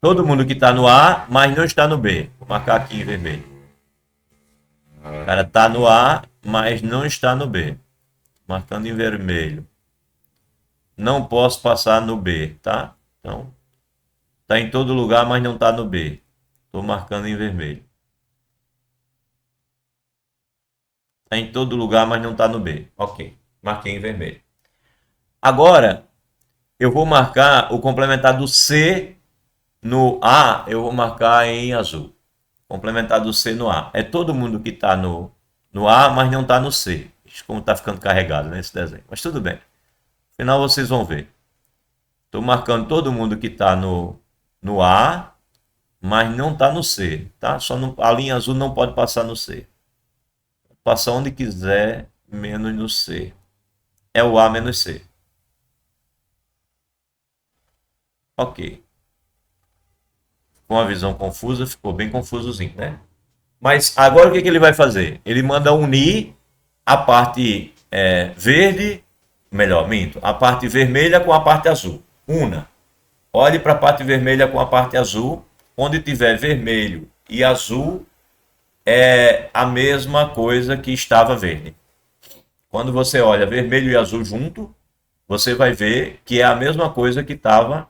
Todo mundo que está no A, mas não está no B. Vou marcar aqui em vermelho. O cara está no A, mas não está no B. Marcando em vermelho. Não posso passar no B, tá? Então, está em todo lugar, mas não está no B. Estou marcando em vermelho. Está em todo lugar, mas não está no B. Ok, marquei em vermelho. Agora, eu vou marcar o complementar do C no A, eu vou marcar em azul. Complementar do C no A. É todo mundo que está no A, mas não está no C. Como está ficando carregado nesse desenho. Mas tudo bem. No final vocês vão ver. Estou marcando todo mundo que está no A, mas não está no C. Tá? A linha azul não pode passar no C. Passa onde quiser, menos no C. É o A menos C. Ok. Com a visão confusa, ficou bem confusozinho, né? Mas agora o que ele vai fazer? Ele manda unir a parte verde, melhor, minto, a parte vermelha com a parte azul. Una. Olhe para a parte vermelha com a parte azul. Onde tiver vermelho e azul, é a mesma coisa que estava verde. Quando você olha vermelho e azul junto, você vai ver que é a mesma coisa que estava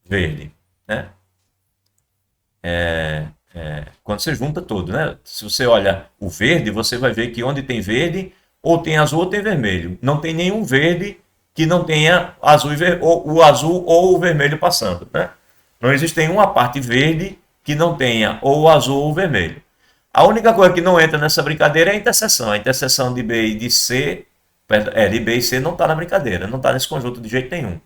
verde, né? Quando você junta tudo, né? Se você olha o verde, você vai ver que onde tem verde, ou tem azul ou tem vermelho. Não tem nenhum verde que não tenha azul o azul ou o vermelho passando, né? Não existe nenhuma parte verde que não tenha ou o azul ou o vermelho. A única coisa que não entra nessa brincadeira é a interseção. A interseção de B e de C, de B e C não está na brincadeira, não está nesse conjunto de jeito nenhum,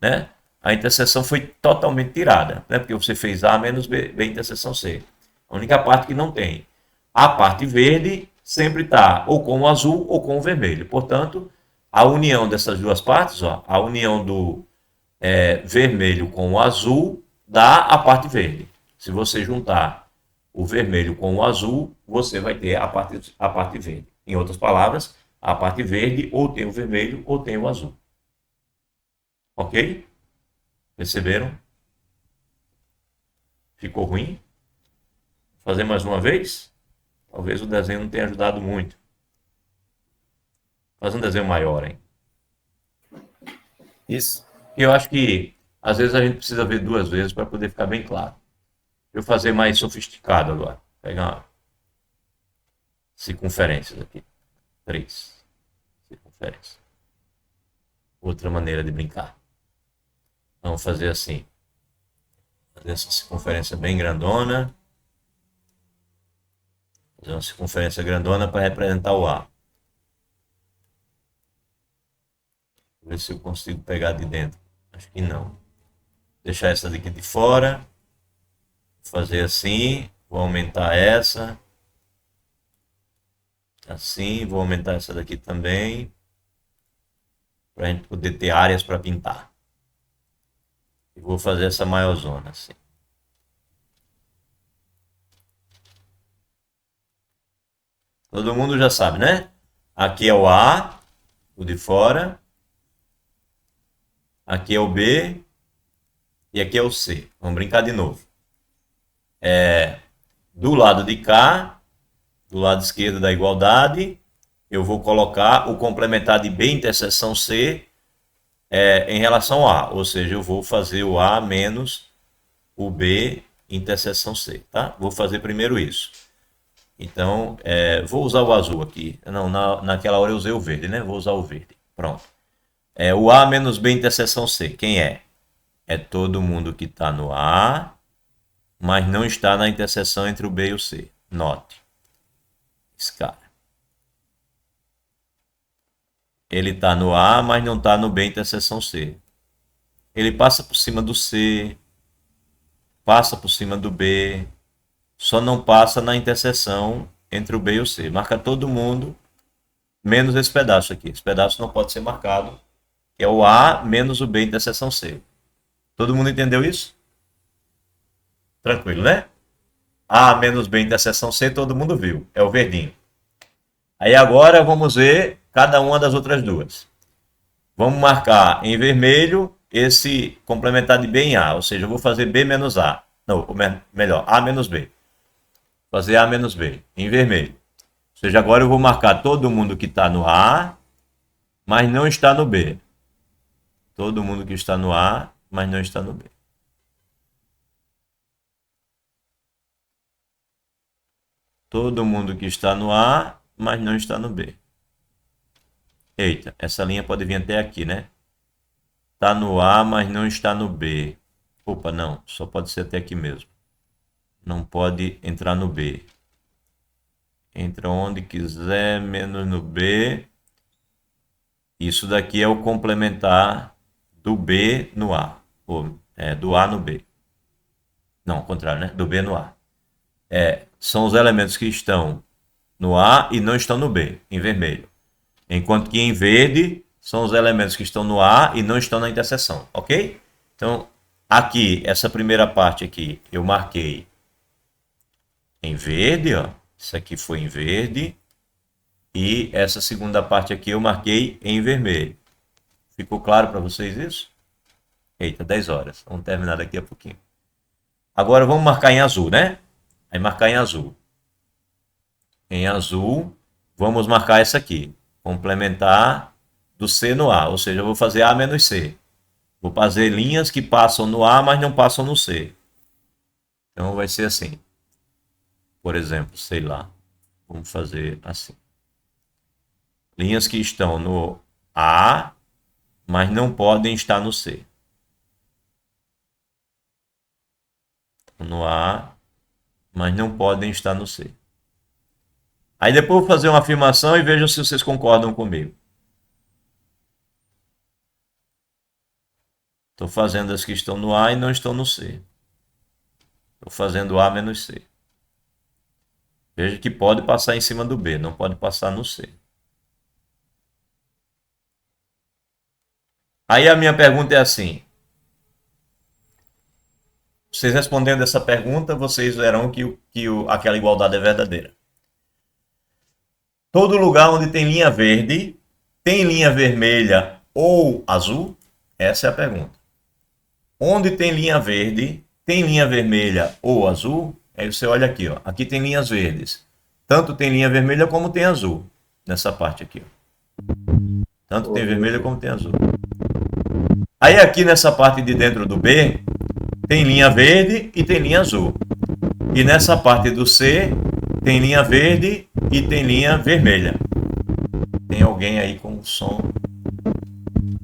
né? A interseção foi totalmente tirada, né? Porque você fez A menos B interseção C. A única parte que não tem. A parte verde sempre está ou com o azul ou com o vermelho. Portanto, a união dessas duas partes, ó, a união do vermelho com o azul dá a parte verde. Se você juntar o vermelho com o azul, você vai ter a parte verde. Em outras palavras, a parte verde ou tem o vermelho ou tem o azul. Ok? Perceberam? Ficou ruim? Vou fazer mais uma vez? Talvez o desenho não tenha ajudado muito. Faz um desenho maior, hein? Isso. Eu acho que às vezes a gente precisa ver 2 vezes para poder ficar bem claro. Deixa eu fazer mais sofisticado agora. Pegar uma circunferências aqui. 3 circunferências. Outra maneira de brincar. Vamos fazer assim. Fazer essa circunferência bem grandona. Fazer uma circunferência grandona para representar o A. Vou ver se eu consigo pegar de dentro. Acho que não. Deixar essa daqui de fora. Vou fazer assim. Vou aumentar essa. Assim. Vou aumentar essa daqui também. Para a gente poder ter áreas para pintar. E vou fazer essa maior zona assim. Todo mundo já sabe, né? Aqui é o A, o de fora. Aqui é o B. E aqui é o C. Vamos brincar de novo. Do lado de cá, do lado esquerdo da igualdade, eu vou colocar o complementar de B interseção C em relação ao A. Ou seja, eu vou fazer o A menos o B interseção C. Tá? Vou fazer primeiro isso. Então, vou usar o azul aqui. Não, naquela hora eu usei o verde, né? Vou usar o verde. Pronto. O A menos B interseção C. Quem é? É todo mundo que está no A, mas não está na interseção entre o B e o C. Note. Esse cara. Ele está no A, mas não está no B interseção C. Ele passa por cima do C, passa por cima do B, só não passa na interseção entre o B e o C. Marca todo mundo, menos esse pedaço aqui. Esse pedaço não pode ser marcado, que é o A menos o B interseção C. Todo mundo entendeu isso? Tranquilo, né? A menos B interseção C, todo mundo viu. É o verdinho. Aí agora vamos ver cada uma das outras duas. Vamos marcar em vermelho esse complementar de B em A. Ou seja, eu vou fazer B menos A. Não, melhor, A menos B. Fazer A menos B em vermelho. Ou seja, agora eu vou marcar todo mundo que está no A, mas não está no B. Todo mundo que está no A, mas não está no B. Todo mundo que está no A, mas não está no B. Eita, essa linha pode vir até aqui, né? Está no A, mas não está no B. Opa, não, só pode ser até aqui mesmo. Não pode entrar no B. Entra onde quiser, menos no B. Isso daqui é o complementar do B no A. Ou, do A no B. Não, ao contrário, né? Do B no A. São os elementos que estão no A e não estão no B, em vermelho. Enquanto que em verde são os elementos que estão no A e não estão na interseção, ok? Então, aqui, essa primeira parte aqui, eu marquei em verde, ó. Isso aqui foi em verde. E essa segunda parte aqui eu marquei em vermelho. Ficou claro para vocês isso? Eita, 10 horas. Vamos terminar daqui a pouquinho. Agora vamos marcar em azul, né? Aí marcar em azul. Em azul, vamos marcar essa aqui. Complementar do C no A. Ou seja, eu vou fazer A menos C. Vou fazer linhas que passam no A, mas não passam no C. Então vai ser assim. Por exemplo, sei lá. Vamos fazer assim. Linhas que estão no A, mas não podem estar no C. No A, mas não podem estar no C. Aí depois eu vou fazer uma afirmação e vejam se vocês concordam comigo. Estou fazendo as que estão no A e não estão no C. Estou fazendo A menos C. Veja que pode passar em cima do B, não pode passar no C. Aí a minha pergunta é assim. Vocês respondendo essa pergunta, vocês verão que aquela igualdade é verdadeira. Todo lugar onde tem linha verde, tem linha vermelha ou azul? Essa é a pergunta. Onde tem linha verde, tem linha vermelha ou azul? Aí você olha aqui, ó. Aqui tem linhas verdes. Tanto tem linha vermelha como tem azul. Nessa parte aqui, ó. Tanto tem vermelha como tem azul. Aí aqui nessa parte de dentro do B, tem linha verde e tem linha azul. E nessa parte do C, tem linha verde e tem linha vermelha. Tem alguém aí com o som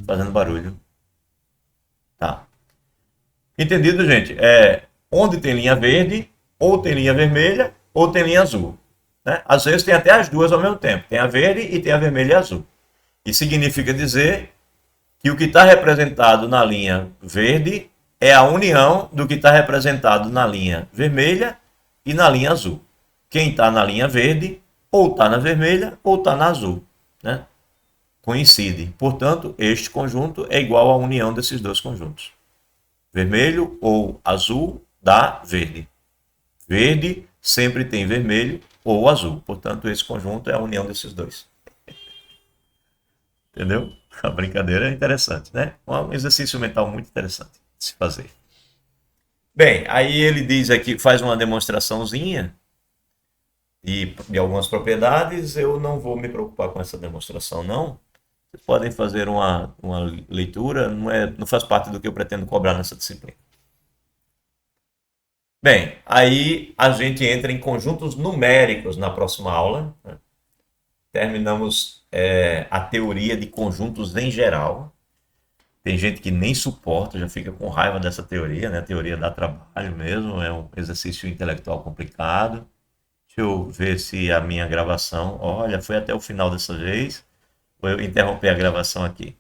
fazendo barulho. Tá. Entendido, gente? Onde tem linha verde, ou tem linha vermelha, ou tem linha azul. Né? Às vezes tem até as duas ao mesmo tempo. Tem a verde e tem a vermelha e azul. Isso significa dizer que o que está representado na linha verde é a união do que está representado na linha vermelha e na linha azul. Quem está na linha verde, ou está na vermelha, ou está na azul. Né? Coincide. Portanto, este conjunto é igual à união desses dois conjuntos. Vermelho ou azul dá verde. Verde sempre tem vermelho ou azul. Portanto, esse conjunto é a união desses dois. Entendeu? A brincadeira é interessante, né? Um exercício mental muito interessante de se fazer. Bem, aí ele diz aqui, faz uma demonstraçãozinha de algumas propriedades. Eu não vou me preocupar com essa demonstração, não. Vocês podem fazer uma leitura, não faz parte do que eu pretendo cobrar nessa disciplina. Bem, aí a gente entra em conjuntos numéricos na próxima aula. Né? Terminamos a teoria de conjuntos em geral. Tem gente que nem suporta, já fica com raiva dessa teoria, né? A teoria dá trabalho mesmo, é um exercício intelectual complicado. Deixa eu ver se a minha gravação... Olha, foi até o final dessa vez. Vou interromper a gravação aqui.